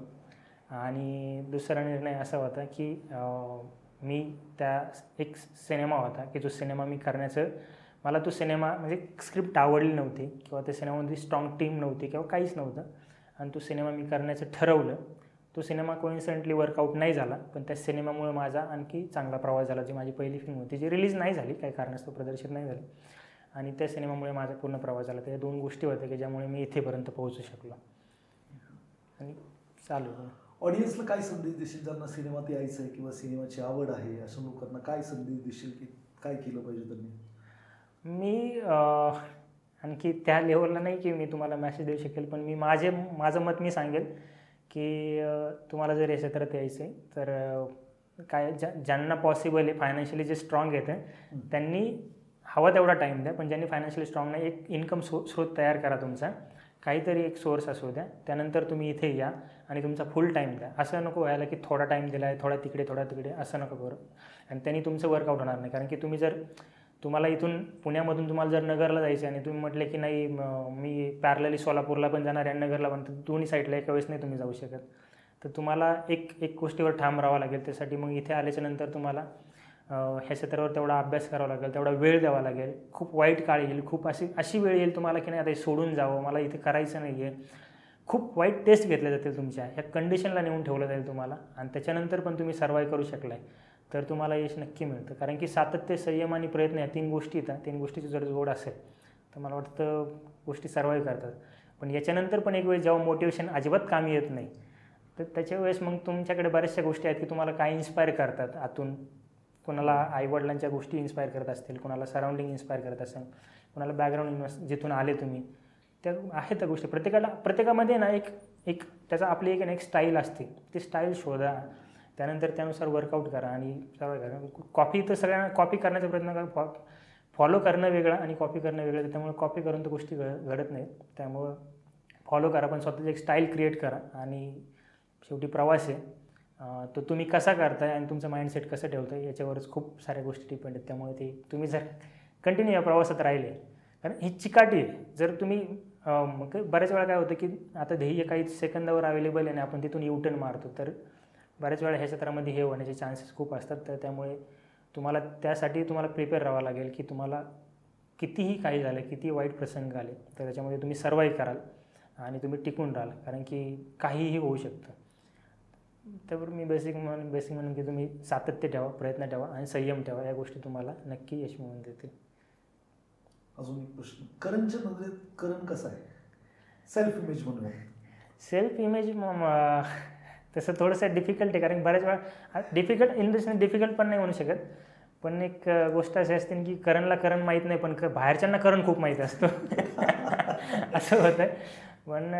आणि दुसरा निर्णय असा होता की मी एक सिनेमा होता की जो सिनेमा मी करण्याचं, मला तो सिनेमा म्हणजे स्क्रिप्ट आवडली नव्हती किंवा त्या सिनेमामध्ये स्ट्रॉंग टीम नव्हती किंवा काहीच नव्हतं आणि तो सिनेमा मी करण्याचं ठरवलं. तो सिनेमा कोइन्सिडेंटली वर्कआउट नाही झाला, पण त्या सिनेमामुळे माझा आणखी चांगला प्रवास झाला. जी माझी पहिली फिल्म होती, जी रिलीज नाही झाली, काही कारणास्तव प्रदर्शित नाही झाली, आणि त्या सिनेमामुळे माझा पूर्ण प्रवास झाला. त्या 2 गोष्टी होत्या की ज्यामुळे मी इथेपर्यंत पोहोचू शकलो आणि चालू. ऑडियन्सला काय संदेश देशील ज्यांना सिनेमात यायचं आहे किंवा सिनेमाची आवड आहे अशा लोकांना काय संदेश देशील की काय केलं पाहिजे त्यांनी? मी आणखी त्या लेवलला नाही की मी तुम्हाला मॅसेज देऊ शकेल, पण मी माझं मत मी सांगेल की तुम्हाला जर या क्षेत्रात यायचं आहे तर काय ज्यांना पॉसिबल आहे, फायनान्शियली जे स्ट्रॉंग येतं त्यांनी हवा तेवढा टाईम द्या, पण ज्यांनी फायनान्शियली स्ट्रॉंग नाही, एक इन्कम स्रोत तयार करा तुमचा, काहीतरी एक सोर्स असू द्या. त्यानंतर तुम्ही इथे या आणि तुमचा फुल टाईम द्या. असं नको व्हायला की थोडा टाईम दिला आहे, थोडा तिकडे, असं नको करू, आणि त्यांनी तुमचं वर्कआउट होणार नाही. कारण की तुम्ही जर तुम्हाला इथून पुण्यामधून तुम्हाला जर नगरला जायचं आणि तुम्ही म्हटले की नाही मी पॅरलली सोलापूरला पण जाणार आहे, नगरला पण, तर दोन्ही साईडला एका वेळेस नाही तुम्ही जाऊ शकत. तर तुम्हाला एक गोष्टीवर ठाम राहावं लागेल. त्यासाठी मग इथे आल्याच्यानंतर तुम्हाला ह्या क्षेत्रावर तेवढा अभ्यास करावा लागेल, तेवढा वेळ द्यावा लागेल. खूप वाईट काळ येईल, खूप अशी वेळ येईल तुम्हाला की नाही आता सोडून जावं, मला इथे करायचं नाही आहे. खूप वाईट टेस्ट घेतल्या जातील तुमच्या, ह्या कंडिशनला नेऊन ठेवलं जाईल तुम्हाला, आणि त्याच्यानंतर पण तुम्ही सर्वाईव्ह करू शकलाय तर तुम्हाला यश नक्की मिळतं. कारण की सातत्य, संयम आणि प्रयत्न या 3 गोष्टी येतात. 3 गोष्टीची जर जोड असेल तर मला वाटतं गोष्टी सर्वाईव्ह करतात. पण याच्यानंतर पण एक वेळ जेव्हा मोटिवेशन अजिबात कामी येत नाही, तर त्याच्या वेळेस मग तुमच्याकडे बऱ्याचशा गोष्टी आहेत की तुम्हाला काय इन्स्पायर करतात आतून. कोणाला आईवडिलांच्या गोष्टी इन्स्पायर करत असतील, कोणाला सराउंडिंग इन्स्पायर करत असेल, कोणाला बॅकग्राऊंड जिथून आले तुम्ही, त्या आहेत त्या गोष्टी. प्रत्येकामध्ये ना एक त्याचा आपली एक स्टाईल असते, ती स्टाईल शोधा, त्यानंतर त्यानुसार वर्कआउट करा आणि सर्व करा. कॉपी तर सगळ्यांना कॉपी करण्याचा प्रयत्न करा. फॉलो करणं वेगळं आणि कॉपी करणं वेगळं, त्यामुळे कॉपी करून तर गोष्टी घडत नाहीत. त्यामुळं फॉलो करा, पण स्वतःची एक स्टाईल क्रिएट करा. आणि शेवटी प्रवास आहे, तो तुम्ही कसा करताय आणि तुमचं माइंडसेट कसं ठेवताय याच्यावरच खूप साऱ्या गोष्टी डिपेंड आहेत. त्यामुळे ते तुम्ही जर कंटिन्यू या प्रवासात राहिले, कारण ही चिकाटी आहे. जर तुम्ही मग बऱ्याच वेळा काय होतं की आता ध्येय काही सेकंदावर अवेलेबल आहे आणि आपण तिथून युटर्न मारतो, तर बऱ्याच वेळा ह्या क्षेत्रामध्ये हे होण्याचे चान्सेस खूप असतात. तर त्यामुळे त्यासाठी तुम्हाला प्रिपेअर राहावं लागेल की तुम्हाला कितीही काही झालं, किती वाईट प्रसंग आले, तर त्याच्यामध्ये तुम्ही सर्वाईव्ह कराल आणि तुम्ही टिकून राहाल, कारण की काहीही होऊ शकतं. त्यावर मी बेसिक म्हणून की तुम्ही सातत्य ठेवा, प्रयत्न ठेवा आणि संयम ठेवा. या गोष्टी तुम्हाला नक्की यश मिळवून देतील. अजून एक प्रश्न, करणच्या नजरेत करण कसं आहे? सेल्फ इमेज म्हणून. सेल्फ इमेज तसं थोडंसं डिफिकल्ट आहे, कारण बऱ्याच वेळा difficult in the sense difficult पण नाही म्हणू शकत. पण एक गोष्ट अशी असते की करणला करण माहीत नाही, पण बाहेरच्यांना करण खूप माहीत असतं. असं होतं. पण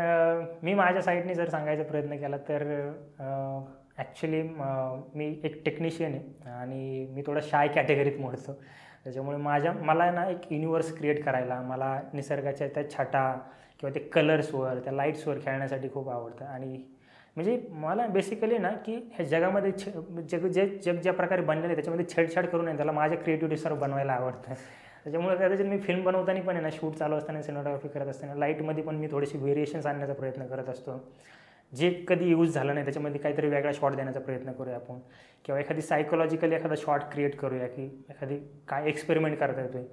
मी माझ्या साईडने जर सांगायचा प्रयत्न केला तर ॲक्च्युली मी एक टेक्निशियन आहे आणि मी थोडं शाय कॅटेगरीत मोडतो. त्याच्यामुळे मला ना एक युनिवर्स क्रिएट करायला, मला निसर्गाच्या त्या छटा किंवा ते कलर्सवर, त्या लाईट्सवर खेळण्यासाठी खूप आवडतं. आणि म्हणजे मला बेसिकली ना की ह्या जगामध्ये जग ज्या प्रकारे बनलेलं आहे त्याच्यामध्ये छेडछाड करू नये, त्याला माझ्या क्रिएटिव्हिटीसर बनवायला आवडतं. त्याच्यामुळे कदाचित मी फिल्म बनवताना पण आहे ना, शूट चालू असताना, सिनेमॅटोग्राफी करत असताना लाईटमध्ये पण मी थोडीशी व्हेरिएशन्स आणण्याचा प्रयत्न करत असतो. जे कधी यूज झालं नाही त्याच्यामध्ये काहीतरी वेगळा शॉट देण्याचा प्रयत्न करूया आपण, किंवा एखादी सायकोलॉजिकली एखादा शॉट क्रिएट करूया की एखादी काय एक्सपेरिमेंट करता येतोय.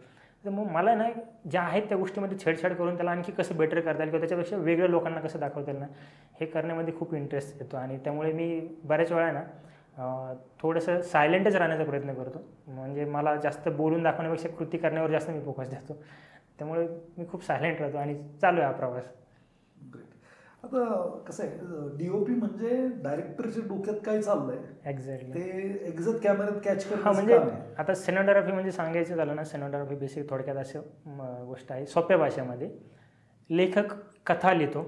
तर मग मला ना ज्या आहेत त्या गोष्टीमध्ये छेडछाड करून त्याला आणखी कसं बेटर करता येईल किंवा त्याच्यापेक्षा वेगळ्या लोकांना कसं दाखवता येईल ना, हे करण्यामध्ये खूप इंटरेस्ट येतो. आणि त्यामुळे मी बऱ्याच वेळा ना थोडंसं सायलेंटच राहण्याचा प्रयत्न करतो. म्हणजे मला जास्त बोलून दाखवण्यापेक्षा कृती करण्यावर जास्त मी फोकस देतो. त्यामुळे मी खूप सायलेंट राहतो आणि चालू आहे हा प्रवास. आता कसं आहे, DOP म्हणजे डायरेक्टरच्या डोक्यात काय चाललंय एक्झॅक्टली ते एक्झॅक्ट कॅमेऱ्यात कॅच हां. करणं म्हणजे काम आहे. आता सिनेमॅटोग्राफी म्हणजे सांगायचं झालं ना, सिनेमॅटोग्राफी बेसिक थोडक्यात असं गोष्ट आहे, सोप्या भाषेमध्ये. लेखक कथा लिहितो,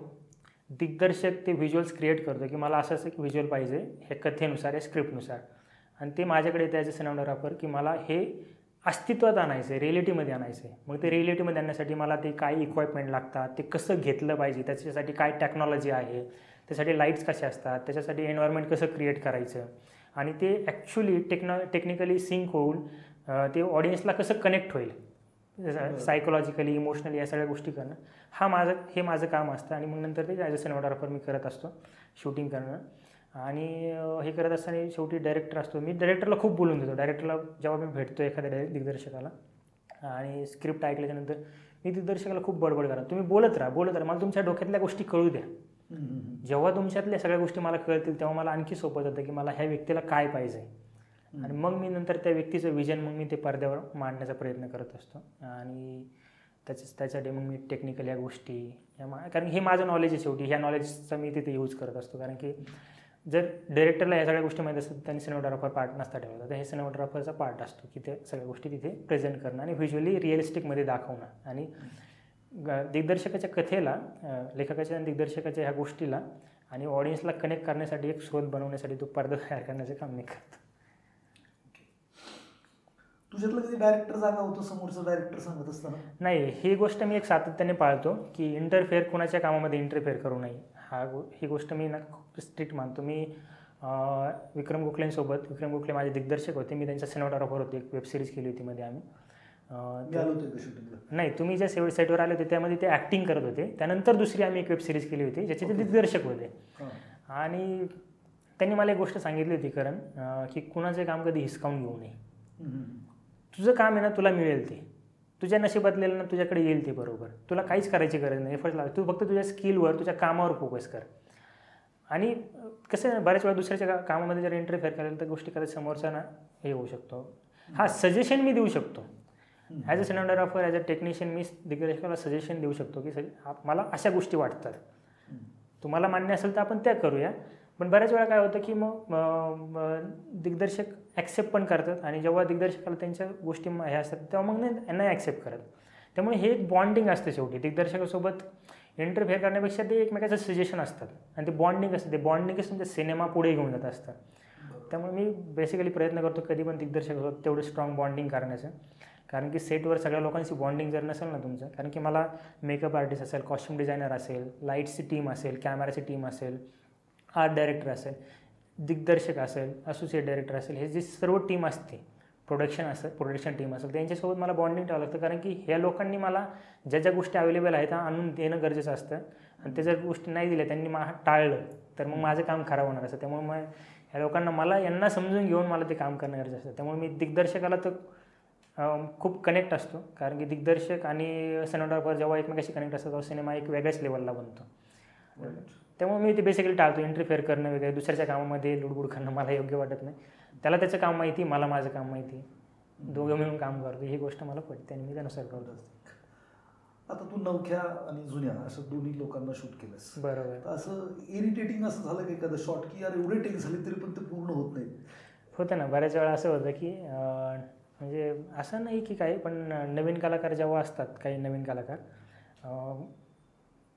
दिग्दर्शक ते व्हिज्युअल्स क्रिएट करतो की मला असं एक व्हिज्युअल पाहिजे हे कथेनुसार, या स्क्रिप्टनुसार, आणि ते माझ्याकडे येतं ॲज अ सिनेमॅटोग्राफर की मला हे अस्तित्वात आणायचं आहे, रिॲलिटीमध्ये आणायचं आहे. मग ते रिॲलिटीमध्ये आणण्यासाठी मला ते काय इक्वायपमेंट लागतात, ते कसं घेतलं पाहिजे, त्याच्यासाठी काय टेक्नॉलॉजी आहे, त्यासाठी लाईट्स कसे असतात, त्याच्यासाठी एन्व्हायरमेंट कसं क्रिएट करायचं, आणि ते ॲक्च्युली टेक्निकली सिंक होऊन ते ऑडियन्सला कसं कनेक्ट होईल, सायकोलॉजिकली, इमोशनली, या सगळ्या गोष्टी करणं हे माझं काम असतं. आणि मग नंतर ते ॲज अ सिनेमॅटोग्राफर मी करत असतो, शूटिंग करणं. आणि हे करत असताना शेवटी डायरेक्टर असतो, मी डायरेक्टरला खूप बोलून देतो. डायरेक्टरला जेव्हा मी भेटतो एखाद्या दिग्दर्शकाला आणि स्क्रिप्ट ऐकल्याच्यानंतर मी दिग्दर्शकाला खूप बडबड करा, तुम्ही बोलत राहा, मला तुमच्या डोक्यातल्या गोष्टी कळू द्या, जेव्हा तुमच्यातल्या सगळ्या गोष्टी मला कळतील तेव्हा मला आणखी सोपं जातं की मला ह्या व्यक्तीला काय पाहिजे, आणि मग मी नंतर त्या व्यक्तीचं विजन मग मी ते पडद्यावर मांडण्याचा प्रयत्न करत असतो. आणि त्याच्यासाठी मग मी टेक्निकल या गोष्टी कारण हे माझं नॉलेज आहे शेवटी, ह्या नॉलेजचा मी तिथे यूज करत असतो. कारण की जर डायरेक्टरला ह्या सगळ्या गोष्टी माहीत असतात त्यांनी सिनेमॅटोग्राफर पार्ट नसता ठेवला, तर हे सिनेमॅटोग्राफरचा पार्ट असतो की ते सगळ्या गोष्टी तिथे प्रेझेंट करणं आणि व्हिज्युअली रिअलिस्टिकमध्ये दाखवणं आणि दिग्दर्शकाच्या कथेला, लेखकाच्या आणि दिग्दर्शकाच्या ह्या गोष्टीला आणि ऑडियन्सला कनेक्ट करण्यासाठी एक स्रोत बनवण्यासाठी तो पडदा तयार करण्याचं काम मी करतो. तुझ्यातलं कधी डायरेक्टर जागा होतो समोरचा डायरेक्टर सांगत असताना? नाही, ही गोष्ट मी एक सातत्याने पाळतो की इंटरफेअर कोणाच्या कामामध्ये इंटरफेअर करू नये. ही गोष्ट मी ना खूप स्ट्रिक्ट मानतो. मी विक्रम गोखलेंसोबत, विक्रम गोखले माझे दिग्दर्शक होते, मी त्यांचा सिनेमॅटोग्राफर होते. एक वेब सिरीज केली होती मध्ये आम्ही. नाही, तुम्ही ज्या सेटवर आले होते त्यामध्ये ते ॲक्टिंग करत होते. त्यानंतर दुसरी आम्ही एक वेब सिरीज केली होती ज्याचे ते दिग्दर्शक होते. आणि त्यांनी मला एक गोष्ट सांगितली होती करण, की कुणाचे काम कधी हिसकावून घेऊ नये. तुझं काम आहे ना, तुला मिळेल ते, तुझ्या नशिबातलेलं ना तुझ्याकडे येईल ते बरोबर. तुला काहीच करायची गरज नाही, एफर्ट लाव. तू फक्त तुझ्या स्किलवर, तुझ्या कामावर फोकस कर. आणि कसं आहे, बऱ्याच वेळा दुसऱ्याच्या कामामध्ये जर इंटरफेअर करायला तर गोष्टी कदाचित समोरचा ना हे होऊ शकतो. सजेशन मी देऊ शकतो as a cinematographer, as a technician. मी दिग्दर्शकाला सजेशन देऊ शकतो की मला अशा गोष्टी वाटतात, तुम्हाला मान्य असेल तर आपण त्या करूया. पण बऱ्याच वेळा काय होतं की मग दिग्दर्शक ॲक्सेप्ट पण करतात आणि जेव्हा दिग्दर्शकाला त्यांच्या गोष्टी हे असतात तेव्हा मग नाही ॲक्सेप्ट करत. त्यामुळे हे एक बॉन्डिंग असते शेवटी. दिग्दर्शकासोबत इंटरफेअर करण्यापेक्षा ते एकमेकाचं सजेशन असतात आणि ते बॉन्डिंग असतं. ते बॉन्डिंगच तुमच्या सिनेमा पुढे घेऊन जात असतं. त्यामुळे मी बेसिकली प्रयत्न करतो कधी पण दिग्दर्शकासोबत तेवढं स्ट्रॉंग बॉन्डिंग करण्याचं. कारण की सेटवर सगळ्या लोकांची बॉन्डिंग जर नसेल ना तुमचं, कारण की मला मेकअप आर्टिस्ट असेल, कॉस्ट्युम डिझायनर असेल, लाईट्सची टीम असेल, कॅमेराची टीम असेल, आर्ट डायरेक्टर असेल, दिग्दर्शक असेल, असोसिएट डायरेक्टर असेल, हे जी सर्व टीम असते, प्रोडक्शन टीम असेल, त्यांच्यासोबत मला बॉन्डिंग ठेवावं लागतं. कारण की ह्या लोकांनी मला ज्या ज्या गोष्टी अवेलेबल आहेत त्या आणून देणं गरजेचं असतं. आणि त्या जर गोष्टी नाही दिल्या, त्यांनी टाळलं तर मग माझं काम खराब होणार असतं. त्यामुळे मग ह्या लोकांना यांना समजून घेऊन मला ते काम करणं गरजेचं असतं. त्यामुळे मी दिग्दर्शकाला तर खूप कनेक्ट असतो. कारण की दिग्दर्शक आणि सिनेमॅटोग्राफर जेव्हा एकमेकाशी कनेक्ट असतात तेव्हा सिनेमा एक वेगळ्याच लेवलला बनतो. त्यामुळे मी ते बेसिकली टाळतो. इंटरफेअर करणं वगैरे, दुसऱ्याच्या कामामध्ये लुडबुड करणं मला योग्य वाटत नाही. त्याला त्याचं काम माहिती, मला माझं काम माहिती, दोघं मिळून काम करतो, ही गोष्ट मला पटते आणि मी त्यानुसार करतो. आता तू नवख्या आणि जुन्या असं दोन्ही लोकांना शूट केलंस, बरोबर. असं इरिटेटिंग असं झालं की एखादं शॉट की यार एवढे टेक झाले तरी पण ते पूर्ण होत नाही? होतं ना, बऱ्याच वेळा असं होतं की म्हणजे असं नाही की काही, पण नवीन कलाकार जेव्हा असतात, काही नवीन कलाकार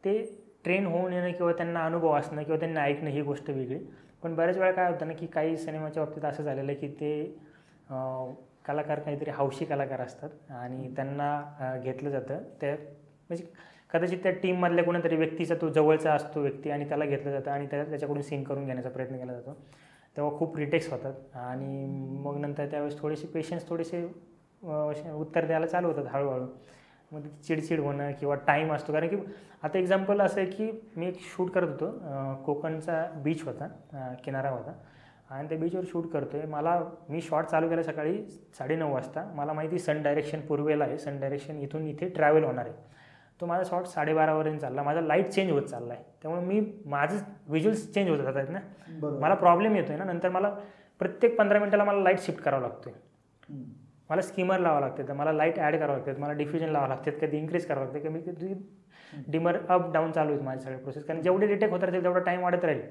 ते ट्रेन होऊन येणं किंवा त्यांना अनुभव असणं किंवा त्यांना ऐकणं ही गोष्ट वेगळी. पण बऱ्याच वेळा काय होतं ना की काही सिनेमाच्या बाबतीत असं झालेलं आहे की ते कलाकार काहीतरी हौशी कलाकार असतात आणि त्यांना घेतलं जातं. त्या म्हणजे कदाचित त्या टीममधल्या कोणीतरी व्यक्तीचा तो जवळचा असतो व्यक्ती आणि त्याला घेतलं जातं आणि त्याच्याकडून सीन करून घेण्याचा प्रयत्न केला जातो. तेव्हा खूप रिटेक्स होतात आणि मग नंतर त्यावेळेस थोडेसे पेशन्स थोडेसे उत्तर द्यायला चालू होतात हळूहळू. मग चिडचिड होणं किंवा टाईम असतो. कारण की आता एक्झाम्पल असं आहे की मी एक शूट करत होतो, कोकणचा बीच होता, किनारा होता आणि त्या बीचवर शूट करतो आहे. मी शॉट चालू केला सकाळी 9:30 वाजता. मला माहिती सन डायरेक्शन पूर्वेला आहे, सन डायरेक्शन इथून इथे ट्रॅव्हल होणार आहे. तो माझा शॉट 12:30 चालला. माझा लाईट चेंज होत चालला आहे. त्यामुळे माझं व्हिज्युअल्स चेंज होत जातात ना, मला प्रॉब्लेम येतो आहे ना. नंतर मला प्रत्येक 15 मिनिटाला मला लाईट शिफ्ट करावं लागतो आहे, मला स्कीमर लावावं लागते, तर मला लाईट ॲड करावं लागतात, मला डिफ्युजन लावावं लागतात, कधी इन्क्रीज करावं लागते, कधी डिमर अप डाऊन चालू आहेत माझे सगळे प्रोसेस. कारण जेवढे डिटेक्ट होत राहतील तेवढा टाईम वाढत राहील.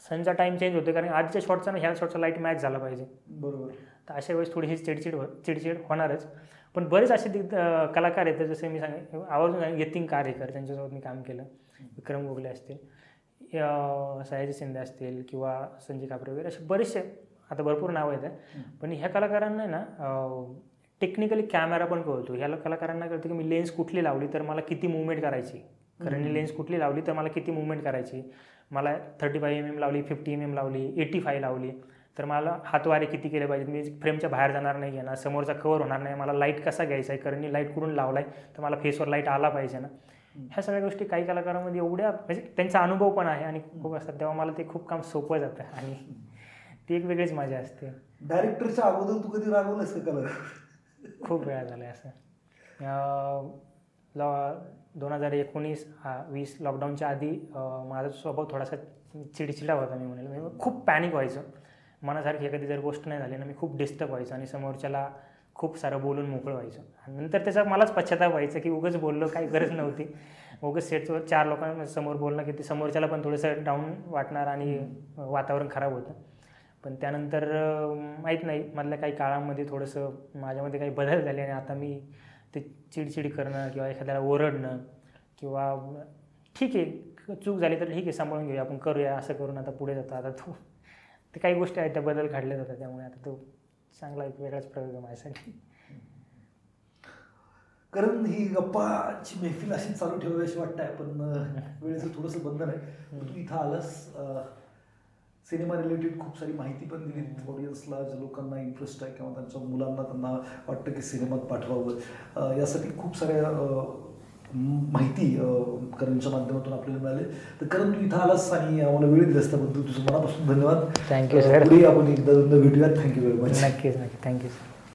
सनचा टाईम चेंज होतो कारण आजच्या शॉटचा ना ह्या शॉटचा लाईट मॅच झाला पाहिजे. बरोबर. तर अशा वेळेस थोडीशी चिडचिड होणारच. पण बरेच असे कलाकार आहेत, जसे मी आवर्जून यतीन कारेकर, त्यांच्यासोबत मी काम केलं. विक्रम गोखले असतील, सयाजी शिंदे असतील किंवा संजय कापरे वगैरे, असे बरेचसे आता भरपूर नावं आहेत. पण ह्या कलाकारांना ना टेक्निकली कॅमेरा पण कळतो. ह्या कलाकारांना कळतं की मी लेन्स कुठली लावली तर मला किती मूवमेंट करायची, करंटली लेन्स कुठली लावली तर मला किती मूवमेंट करायची, मला 35 mm लावली, 50 mm लावली, 85 लावली तर मला हातवारे किती केले पाहिजेत, मी फ्रेमच्या बाहेर जाणार नाही आहे ना, समोरचा कवर होणार नाही, मला लाईट कसा घ्यायचा आहे, करंटली लाईट कुठून लावला आहे तर मला फेसवर लाईट आला पाहिजे ना. ह्या सगळ्या गोष्टी काही कलाकारांमध्ये एवढ्या म्हणजे त्यांचा अनुभव पण आहे आणि खूप असतात, तेव्हा मला ते खूप काम सोपं जातं आणि ती एक वेगळीच मजा असते. डायरेक्टरच्या अगोदर तू कधी रागवलंस का कलर? खूप वेळा झालं आहे असं. 2019-20 लॉकडाऊनच्या आधी माझा स्वभाव थोडासा चिडचिडा होता. मी म्हणेल मी खूप पॅनिक व्हायचो. मनासारखी एखादी जर गोष्ट नाही झाली ना, मी खूप डिस्टर्ब व्हायचो आणि समोरच्याला खूप सारं बोलून मोकळं व्हायचं. आणि नंतर त्याचा मलाच पश्चाताप व्हायचा की उगाच बोललो, काही गरज नव्हती. उगाच सेटवर 4 लोकांसमोर बोलणं की ते समोरच्याला पण थोडंसं डाऊन वाटणार आणि वातावरण खराब होतं. पण त्यानंतर माहीत नाही मधल्या काही काळामध्ये थोडंसं माझ्यामध्ये काही बदल झाले आणि आता मी ते चिडचिड करणं किंवा एखाद्याला ओरडणं किंवा ठीक आहे चूक झाली तर ठीक आहे, सांभाळून घेऊया, आपण करूया, असं करून आता पुढे जातो. आता तो ते काही गोष्टी आहेत त्या बदल घडले जातात. त्यामुळे आता तो चांगला एक वेगळाच प्रयोग आहे माझ्यासाठी. कारण ही गप्पाची मैफिल अशी चालू ठेवावी अशी वाटत आहे, पण वेळेचं थोडंसं बंधन आहे. तू इथं आलास, सिनेमा रिलेटेड खूप सारी माहिती पण दिली ऑडियन्सला, ज्या लोकांना इंटरेस्ट आहे किंवा त्यांच्या मुलांना त्यांना वाटतं की सिनेमात पाठवावं, यासाठी खूप साऱ्या माहिती करणच्या माध्यमातून आपल्याला मिळाले. तर करण तू इथं आलास आणि आम्हाला वेळ दिलास त्याबद्दल तुझं मनापासून धन्यवाद. Thank you sir. पुढे आपण एकदा भेटूयात. Thank you very much. नक्कीच थँक्यू सर.